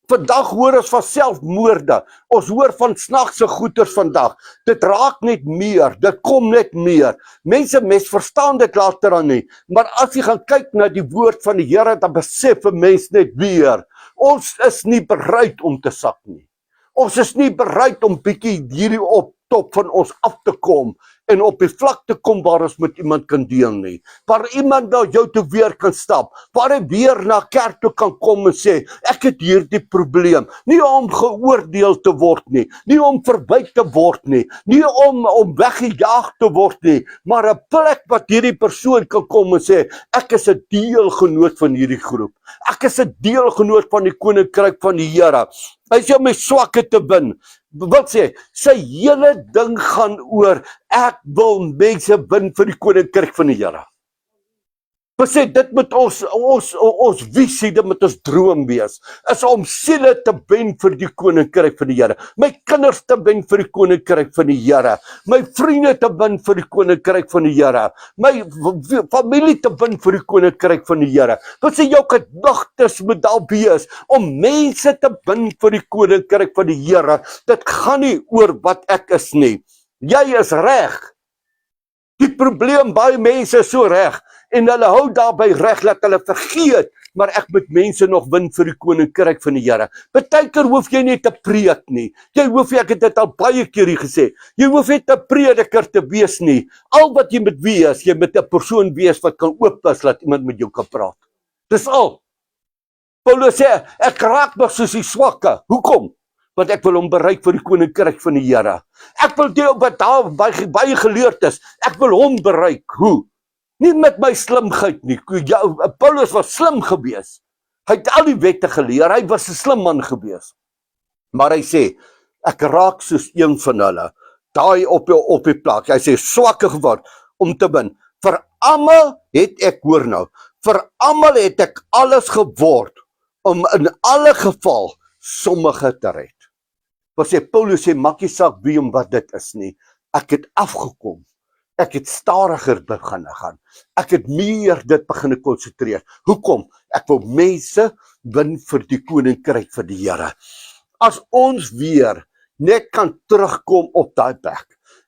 Vandag hoor ons van selfmoorde, ons hoor van snaakse goeters vandag, dit raak net meer, dit kom net meer. Mense verstaan dit later aan nie, maar as jy gaan kyk na die woord van die Here, dan besef 'n mens net weer, ons is nie bereid om te sak nie. Ons is nie bereid om bietjie hierdie op top van ons af te kom, en op die vlak te kom waar ons met iemand kan deel nie. Waar iemand na jou toe weer kan stap. Waar hy weer na kerk toe kan kom en sê, ek het hierdie probleem. Nie om geoordeel te word nie. Nie om verby te word nie. Nie om weggejaag te word nie. Maar 'n plek wat hierdie persoon kan kom en sê, ek is 'n deelgenoot van hierdie groep. Ek is 'n deelgenoot van die koninkryk van die Here. Hy sê om my swakke te win. Wat sê, sy hele ding gaan oor, ek wil mense win vir die koninkryk van die Here. Wat sê, dit moet ons visie, dit moet ons droom wees, is om siele te wen vir die koninkryk van die Here, my kinders te wen vir die koninkryk van die Here, my vriende te wen vir die koninkryk van die Here, my familie te wen vir die koninkryk van die Here. Wat sê, jou gedagtes moet daar wees, om mense te wen vir die koninkryk van die Here. Dit gaan nie oor wat ek is nie. Jy is reg. Die probleem, baie mense is so reg, en hulle hou daarby reg, dat hulle vergeet, maar ek moet mense nog win vir die koninkryk van die Here. Partykeer hoef jy nie te preek nie. Jy hoef, ek het dit al baie keer hier gesê, jy hoef nie te prediker te wees nie. Al wat jy moet wees, jy moet 'n persoon wees wat kan oop is, laat iemand met jou kan praat. Dis al. Paulus sê, ek raak nog soos die swakke. Hoekom? Want ek wil hom bereik vir die koninkryk van die Here. Ek wil deel wat daar baie geleerd is. Ek wil hom bereik. Hoe? Nie met my slimheid nie. Paulus was slim gewees. Hy het al die wette geleer. Hy was 'n slim man gewees. Maar hy sê, ek raak soos een van hulle. Daai op die plek. Hy sê, swakke geword om te win. Vir almal het ek, hoor nou, vir almal het ek alles geword om in alle geval sommige te red. Wat sê Paulus sê, maak nie saak wie om wat dit is nie. Ek het afgekom. Ek het stadiger begin gaan. Ek het meer dit begin konsentreer. Hoekom? Ek wil mense win vir die koninkryk vir die Here. As ons weer net kan terugkom op daai plek.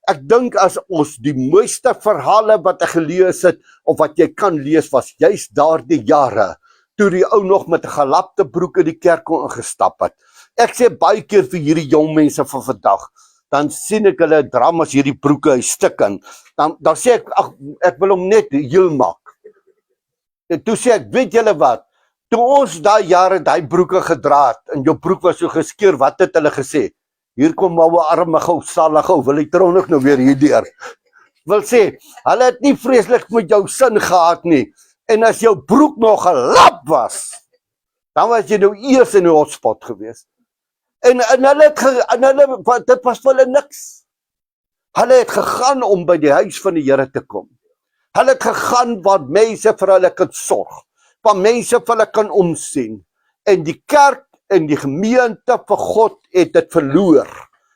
Ek dink as ons die mooiste verhale wat ek gelees het, of wat jy kan lees, was juist daardie jare, toe die ou nog met 'n gelapte broek in die kerk kon ingestap het. Ek sê baie keer vir hierdie jong mense van vandag, dan sien ek hulle dramas hierdie broeke hy stik in. Dan sê ek, ag, ek wil hom net heel maak. En toe sê ek, weet julle wat? Toe ons daai jare daai broeke gedra het en jou broek was so geskeur, wat het hulle gesê? Hier kom ouwe arme gou, salig gou, wil hy trouwens nou weer hierdeur. Wil sê, hulle het nie vreeslik met jou sin gehad nie. En as jou broek nog 'n lap was, dan was jy nou eers in die hotspot gewees. En hulle dit was vir hulle niks. Hulle het gegaan om by die huis van die Here te kom. Hulle het gegaan waar mense vir hulle kan sorg, waar mense vir hulle kan omsien. En die kerk en die gemeente vir God het dit verloor.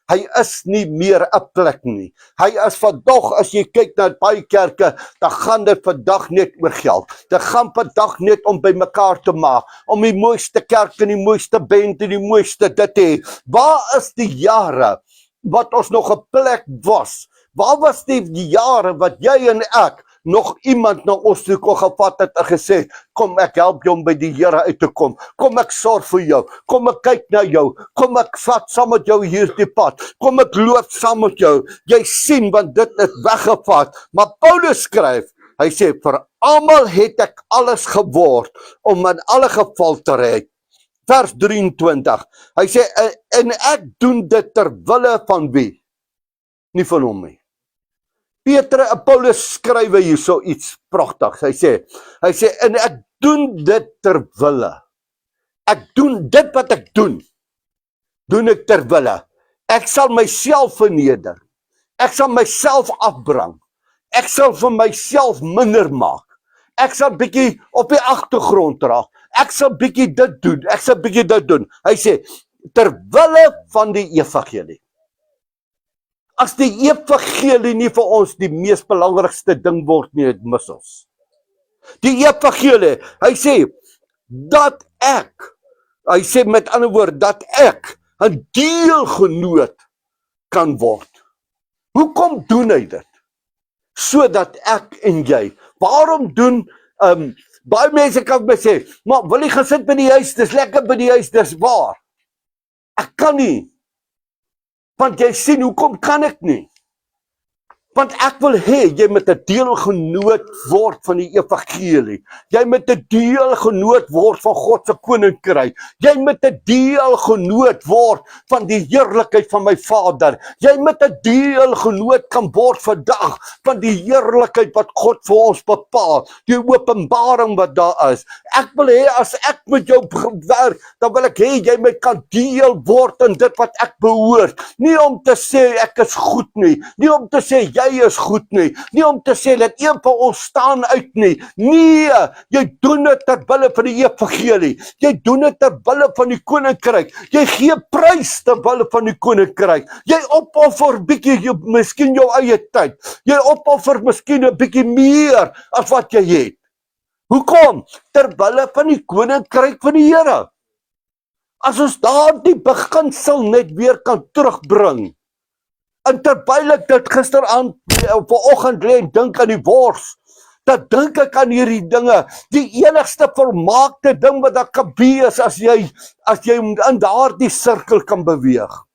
Hy is nie meer 'n plek nie. Hy is vandag, as jy kyk na baie kerke, dan gaan dit vandag net oor geld. Dit gaan vandag net om by mekaar te maak, om die mooiste kerk en die mooiste band en die mooiste dit hê. Waar is die jare wat ons nog 'n plek was? Waar was die jare wat jy en ek nog iemand na ons toe kon gevat het en gesê, kom ek help jou om by die Here uit te kom, kom ek sorg vir jou, kom ek kyk na jou, kom ek vat saam met jou hierdie pad, kom ek loop saam met jou, jy sien, want dit is weggevat. Maar Paulus skryf, hy sê, vir almal het ek alles geword, om in alle geval te red. Vers 23, hy sê, en ek doen dit ter wille van wie? Nie van hom nie. Petrus en Paulus skryf hier so iets pragtigs. Hy sê, en ek doen dit ter wille. Ek doen dit wat ek doen ek ter wille. Ek sal myself verneder. Ek sal myself afbring. Ek sal vir myself minder maak. Ek sal bietjie op die agtergrond raak. Ek sal bietjie dit doen. Ek sal bietjie dit doen. Hy sê, ter wille van die evangelie. As die evangelie nie vir ons die mees belangrikste ding word nie, het mis ons. Die evangelie, hy sê, dat ek, hy sê met ander woord, dat ek 'n deelgenoot kan word. Hoekom doen hy dit? Sodat ek en jy, waarom doen, baie mense kan my sê, maar wil jy gaan sit by die huis, dis lekker by die huis, dis waar. Ek kan nie. Want jy sien, hoekom kan ek nie? Want ek wil hê, jy moet 'n deelgenoot word van die evangelie. Jy moet 'n deelgenoot word van God se koninkryk. Jy moet 'n deelgenoot word van die heerlikheid van my Vader. Jy moet 'n deelgenoot kan word vandag van die heerlikheid wat God vir ons bepaal. Die openbaring wat daar is. Ek wil hê, as ek met jou werk, dan wil ek hê, jy moet kan deel word in dit wat ek behoort. Nie om te sê, ek is goed nie. Nie om te sê, jy is goed nie. Nie om te sê, dat een van ons staan uit nie. Nee, jy doen dit ter wille van die evangelie. Jy doen dit ter wille van die koninkryk. Jy gee prys ter wille van die koninkryk. Jy opoffer bietjie, miskien jou eie tyd. Jy opoffer miskien 'n bietjie meer as wat jy het. Hoekom? Ter wille van die koninkryk van die Here. As ons daardie beginsel net weer kan terugbring. En terwyl ek dit gisteraan, vanoggend lê en dink aan die wors, dan dink ek aan hierdie dinge. Die enigste volmaakte ding wat daar kan wees as jy in daardie sirkel kan beweeg.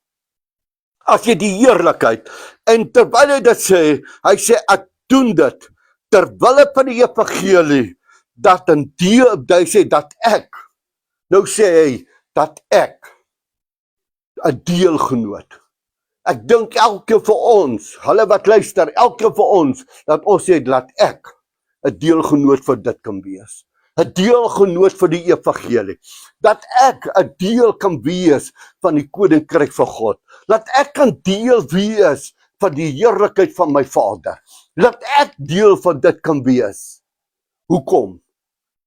As jy die heerlikheid, en terwyl hy dit sê, hy sê, ek doen dit, terwille van die evangelie, dat hy sê, dat ek, nou sê hy, dat ek, 'n deelgenoot. Ek dink elke vir ons, hulle wat luister, elke vir ons, dat ons sê, laat ek 'n deelgenoot vir dit kan wees. 'n Deelgenoot vir die evangelie. Dat ek 'n deel kan wees van die koninkryk van God. Laat ek kan deel wees van die heerlikheid van my Vader. Laat ek deel van dit kan wees. Hoekom?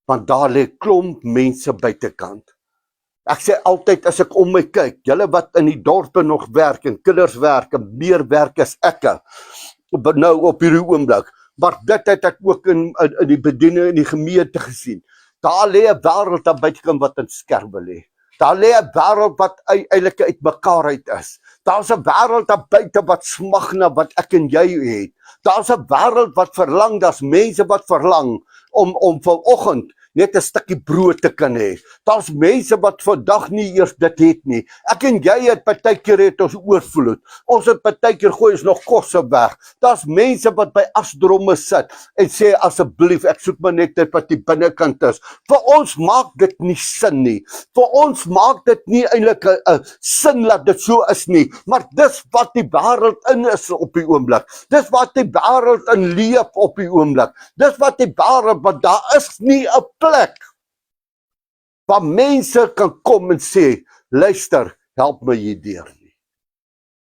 Want daar lê klomp mense buitekant. Ek sê altyd as ek om my kyk, julle wat in die dorpe nog werk en kinders werk en meer werk as ek, nou op hierdie oomblik, maar dit het ek ook in die bediening in die gemeente gesien. Daar lê 'n wêreld daar buitekant wat in skerwe lê. Daar lê 'n wêreld wat eintlik uit mekaar uit is. Daar's 'n wêreld daar buite wat smag na wat ek en jy het. Daar's 'n wêreld wat verlang, daar's mense wat verlang om vanoggend net 'n stukkie brood te kan hê. Daar's mense wat vandag nie eers dit het nie. Ek en jy het partykeer het ons oorvloed. Ons het partykeer gooi ons nog kosse weg. Daar's mense wat by asdromme sit en sê asseblief, ek soek maar net dit wat die binnekant is. Vir ons maak dit nie sin nie. Vir ons maak dit nie eintlik 'n sin dat dit so is nie. Maar dis wat die wêreld in is op die oomblik. Dis wat die wêreld in leef op die oomblik. Dis wat die wêreld, want daar is nie 'n plek waar mense kan kom en sê, luister, help my hierdeur nie.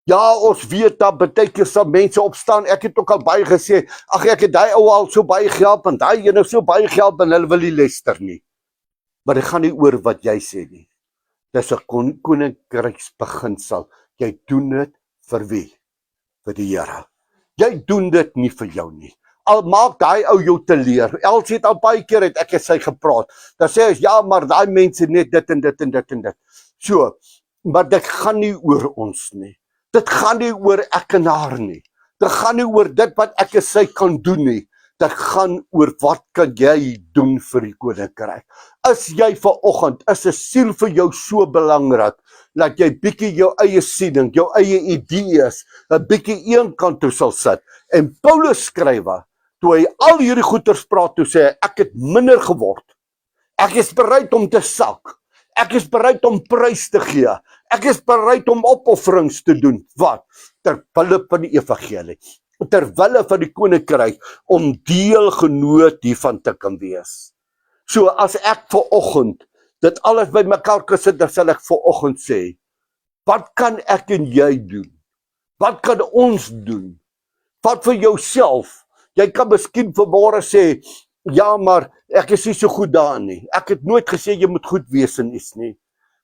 Ja, ons weet dat baie keer sal mense opstaan. Ek het ook al baie gesê, ag ek het daai ou al so baie gehelp en daai ene so baie gehelp en hulle wil nie luister nie. Maar dit gaan nie oor wat jy sê nie. Dis 'n koninkryksbeginsel. Jy doen dit vir wie? Vir die Here. Jy doen dit nie vir jou nie. Al maak daai ou jou te leer. Elsie het al baie keer het ek en sy gepraat. Dan sê hy, ja, maar daai mense net dit en dit en dit en dit. So, maar dit gaan nie oor ons nie. Dit gaan nie oor ek en haar nie. Dit gaan nie oor dit wat ek en sy kan doen nie. Dit gaan oor wat kan jy doen vir die koninkryk. Is jy vanoggend, is 'n siel vir jou so belangrik, dat jy bietjie jou eie siening, jou eie idees, 'n bietjie eenkant toe sal sit. En Paulus skrywe, toe hy al hierdie goeters praat, toe sê hy, ek het minder geword. Ek is bereid om te sak. Ek is bereid om prys te gee. Ek is bereid om opofferings te doen. Wat? Ter wille van die evangelie. Ter wille van die koninkryk, om deelgenoot hiervan te kan wees. So as ek vanoggend dit alles bymekaar kan sit, dan sal ek vanoggend sê, wat kan ek en jy doen? Wat kan ons doen? Wat vir jouself? Jy kan miskien vanmôre sê, ja, maar ek is nie so goed daarin nie. Ek het nooit gesê jy moet goed wees in iets nie.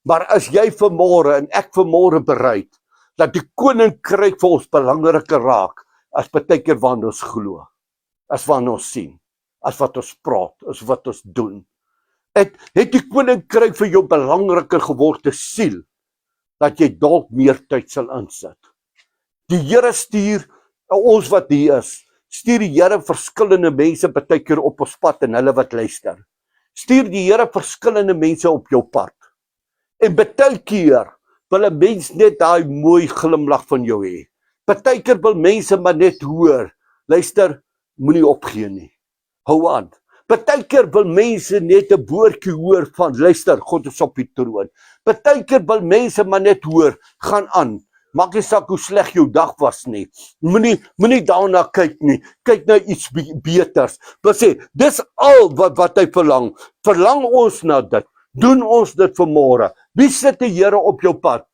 Maar as jy vanmôre en ek vanmôre bereid, dat die koninkryk vir ons belangriker raak, as baie keer waarna ons glo, as waarna ons sien, as wat ons praat, as wat ons doen. Het die koninkryk vir jou belangriker geword te siel, dat jy dalk meer tyd sal insit. Die Here stuur ons wat hier is, stuur die Here verskillende mense baie keer op ons pad en hulle wat luister. Stuur die Here verskillende mense op jou pad. En baie keer wil 'n mens net daai mooi glimlag van jou hê. Baie keer wil mense maar net hoor, luister, moenie opgee nie. Hou aan. Baie keer wil mense net 'n woordjie hoor van, luister, God is op die troon. Baie keer wil mense maar net hoor, gaan aan. Maak nie saak hoe sleg jou dag was nie. Moenie daarna kyk nie. Kyk na iets beters. Wat sê, dis al wat hy verlang. Verlang ons na dit. Doen ons dit vanmôre. Wie sit die Here op jou pad?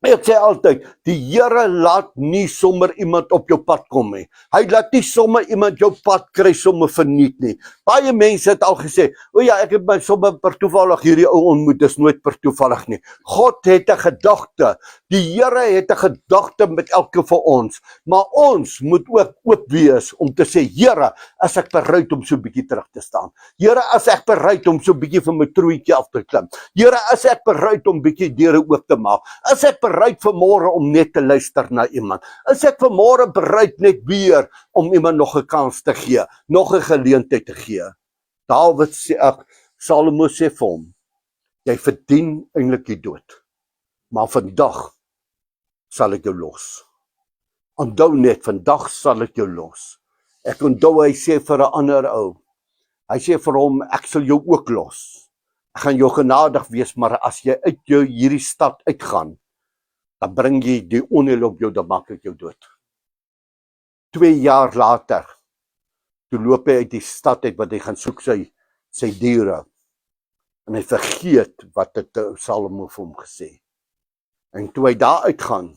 Ek sê altyd, die Here laat nie sommer iemand op jou pad kom nie. Hy laat nie sommer iemand jou pad kry sommer verniet nie. Baie mense het al gesê, o ja, ek het my sommer per toevallig hierdie ou ontmoet, dis nooit per toevallig nie. God het 'n gedagte. Die Here het 'n gedagte met elke van ons, maar ons moet ook oop wees om te sê, Here, as ek bereid om so 'n bietjie terug te staan. Here, as ek bereid om so 'n bietjie van my troetjie af te klim. Here, as ek bereid om bietjie deure oop te maak. As ek bereid vanmôre om net te luister na iemand. Is ek vanmôre bereid net weer om iemand nog 'n kans te gee, nog 'n geleentheid te gee. Dawid sê, Salomo sê vir hom, jy verdien eintlik die dood, maar vandag sal ek jou los. Onthou net, vandag sal ek jou los. Ek onthou hy sê vir 'n ander ou, hy sê vir hom, ek sal jou ook los. Ek gaan jou genadig wees, maar as jy uit hierdie stad uitgaan, dan bring jy die onheil op jou, dan maak ek jou dood. 2 jaar later, toe loop hy uit die stad uit, wat hy gaan soek sy diere, en hy vergeet wat het Salomo vir hom gesê. En toe hy daar uitgaan,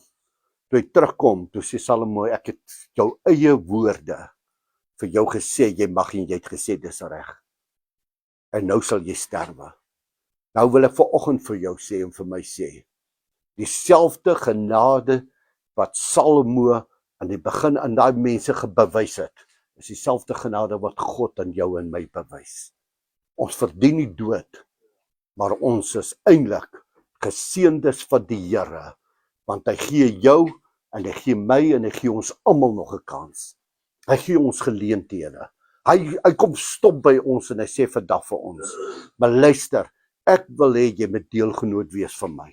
toe hy terugkom, toe sê Salomo, ek het jou eie woorde vir jou gesê, jy mag en jy het gesê, dis reg. En nou sal jy sterwe. Nou wil ek vanoggend vir jou sê en vir my sê, dieselfde genade wat Salomo aan die begin aan daai mense bewys het, is dieselfde genade wat God aan jou en my bewys. Ons verdien nie dood, maar ons is eintlik geseëndes van die Here, want hy gee jou en hy gee my en hy gee ons almal nog 'n kans. Hy gee ons geleenthede. Hy kom stop by ons en hy sê vandag vir ons, maar luister, ek wil hê jy moet deelgenoot wees van my.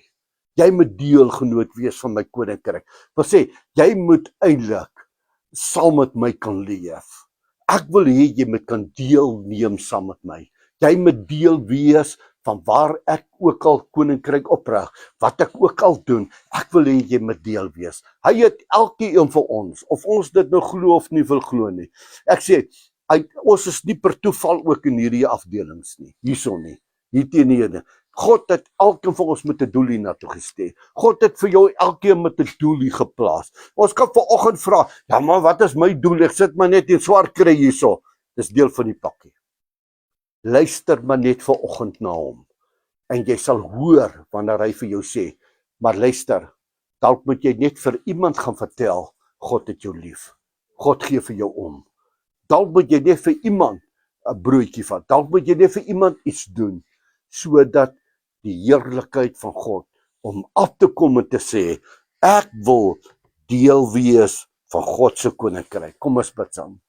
Jy moet deelgenoot wees van my koninkryk. Wil sê, jy moet eintlik saam met my kan leef. Ek wil hê jy moet kan deelneem saam met my. Jy moet deel wees van waar ek ook al koninkryk oprig, wat ek ook al doen, ek wil hê jy moet deel wees. Hy het elkeen van ons, of ons dit nou glo of nie wil glo nie. Ek sê, ons is nie per toeval ook in hierdie afdelings nie, hierso nie, hier teenoor. God het elkeen van ons met 'n doel hiernatoe gestuur. God het vir jou elkeen met 'n doel hier geplaas. Ons kan vanoggend vra, ja maar wat is my doel? Ek sit maar net in swart kry hierso. Dis deel van die pakkie. Luister maar net vanoggend na hom. En jy sal hoor wanneer hy vir jou sê, maar luister, dalk moet jy net vir iemand gaan vertel, God het jou lief. God gee vir jou om. Dalk moet jy net vir iemand 'n broodjie vat. Dalk moet jy net vir iemand iets doen, sodat die heerlikheid van God om af te kom en te sê, ek wil deel wees van God se koninkryk. Kom ons bid saam.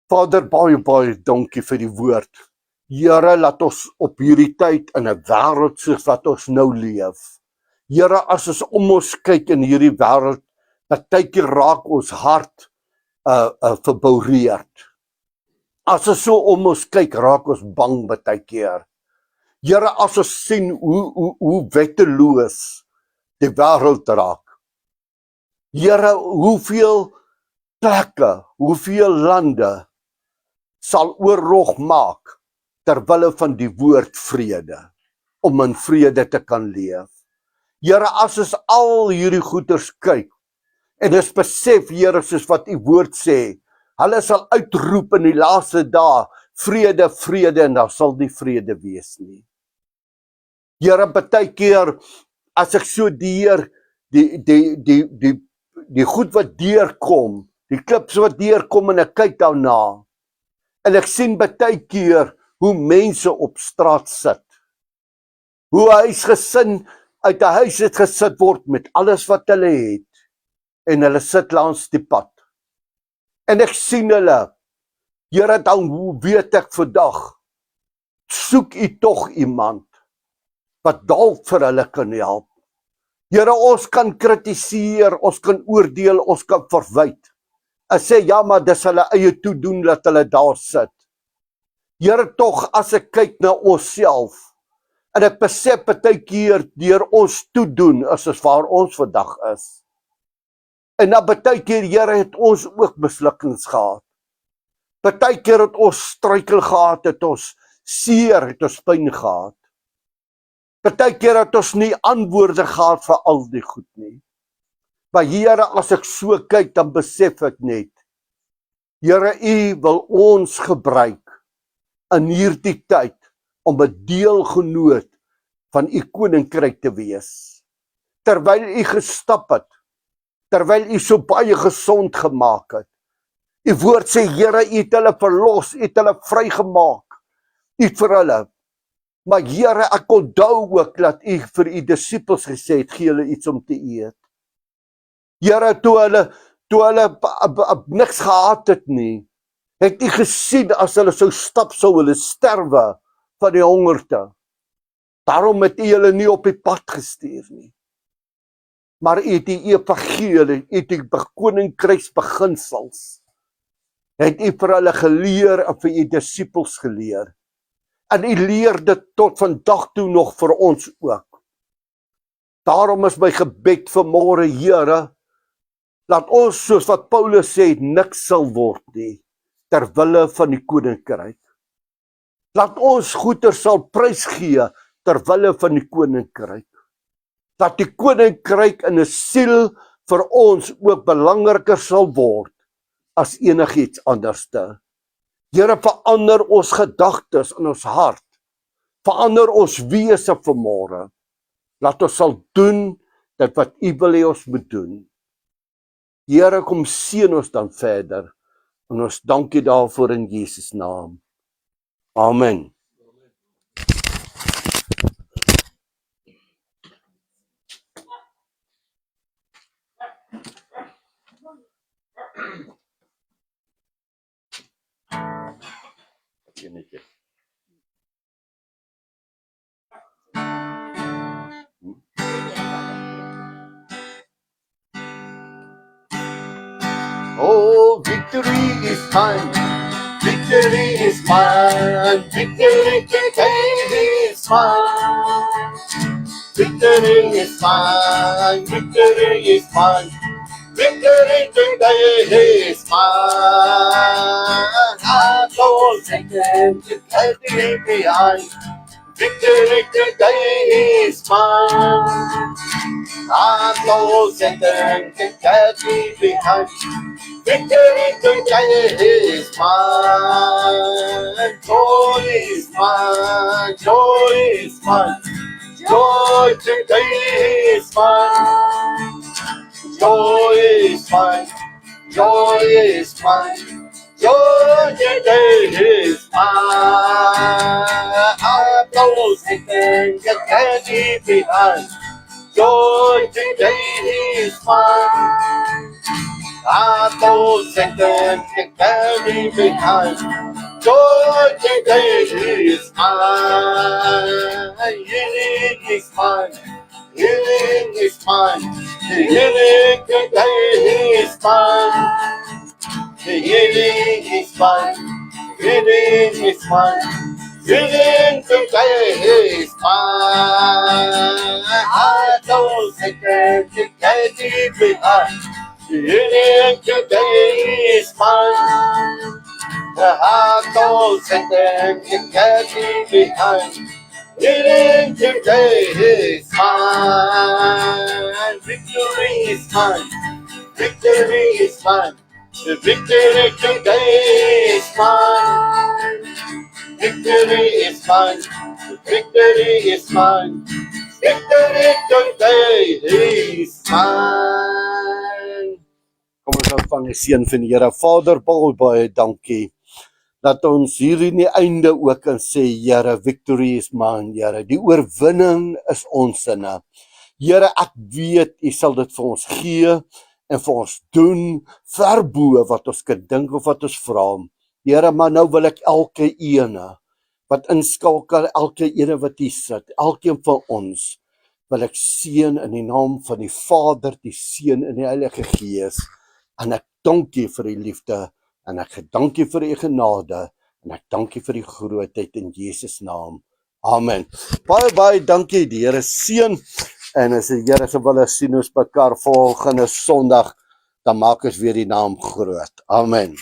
Vader, baie dankie vir die woord. Here, laat ons op hierdie tyd in 'n wêreld soos wat ons nou leef. Here, as ons om ons kyk in hierdie wêreld, partykeer raak ons hart verboureerd. As ons so om ons kyk, raak ons bang baie keer. Here, as ons sien hoe wetteloos die wêreld raak. Here, hoeveel plekke, hoeveel lande sal oorlog maak terwille van die woord vrede, om in vrede te kan leef. Here, as ons al hierdie goeders kyk, en ons besef, Here, soos wat u woord sê, hulle sal uitroep in die laaste dae, vrede, vrede, en daar sal nie vrede wees nie. Here, baie keer, as ek so die goed wat deurkom, die klips wat deurkom en ek kyk daarna, en ek sien baie keer hoe mense op straat sit, hoe huisgesin uit 'n huis het gesit word met alles wat hulle het, en hulle sit langs die pad. En ek sien hulle, Here, dan weet ek vandag, soek u tog iemand wat dalk vir hulle kan help. Here, ons kan kritiseer, ons kan oordeel, ons kan verwyd. En sê, ja, maar dis hulle eie toedoen dat hulle daar sit. Here, tog, as ek kyk na onsself, en ek besef baie keer deur ons toedoen, is waar ons vandag is. En na baie keer, Here, het ons ook mislukkings gehad. Baie keer het ons struikel gehad, het ons seer, het ons pyn gehad. Baie keer het ons nie antwoorde gehad vir al die goed nie. Maar Here, as ek so kyk, dan besef ek net, Here, u wil ons gebruik in hierdie tyd om 'n deelgenoot van u koninkryk te wees. Terwyl u gestap het, terwyl u so baie gesond gemaak het. U woord sê, Here, u het hulle verlos, u het hulle vrygemaak. U het vir hulle. Maar Here, ek onthou ook dat u vir u disippels gesê het, gee hulle iets om te eet. Here, toe hulle niks gehad het nie, het u gesien as hulle sou stap, sou hulle sterwe van die hongerte. Daarom het u hulle nie op die pad gestuur nie. Maar u het die evangelie, u het die koninkryksbeginsels, het u vir hulle geleer en vir u disippels geleer. En u leer dit tot vandag toe nog vir ons ook. Daarom is my gebed vanmôre, Here, laat ons, soos wat Paulus sê, niks sal word nie, terwille van die koninkryk. Laat ons goeder sal prys gee, terwille van die koninkryk. Dat die koninkryk in 'n siel vir ons ook belangriker sal word as enigiets anderste. Here, verander ons gedagtes in ons hart. Verander ons wese vanmôre. Laat ons sal doen dit wat u wil hê ons moet doen. Here, kom seën ons dan verder. En ons dank u daarvoor in Jesus naam. Amen. victory is mine. Victory is mine. Victory today is mine. Victory is mine. Victory is mine. Victory today is mine. I told Satan to get me behind. Victory today is mine. I told Satan to get me behind. Victory today is mine. Joy is mine. Joy is mine. Joy today is mine. Joy is mine. Joy is mine. Joy today is mine. I know Satan can be behind. Joy today is mine. I know Satan can be behind. Joy today is mine. Healing is mine. Healing is mine. The healing today is mine. The healing is mine. Healing is mine. Healing today is mine. I know Satan can be behind. The healing today is mine. The heart of Satan can be behind. Healing today is mine. Victory is mine. Victory is mine. The victory today is mine. Victory is mine. The victory is mine. Victory today is mine. Kom ons ontvang die seën van die Here. Vader, baie dankie dat ons hier in die einde ook kan sê, Here, victory is mine, Here. Die oorwinning is ons sinne. Here, ek weet U sal dit vir ons gee en vir ons doen ver bo wat ons kan dink of wat ons vra. Here, maar nou wil ek elke ene wat inskakel, elke ene wat hier sit, elkeen van ons wil ek seën in die naam van die Vader, die Seun en die Heilige Gees. En ek dank U vir U liefde, en ek dank U vir U genade, en ek dank U vir die grootheid in Jesus naam. Amen. Baie dankie, die Here seën, en as die Here se wil sien ons mekaar volgende Sondag, dan maak ons weer die naam groot. Amen.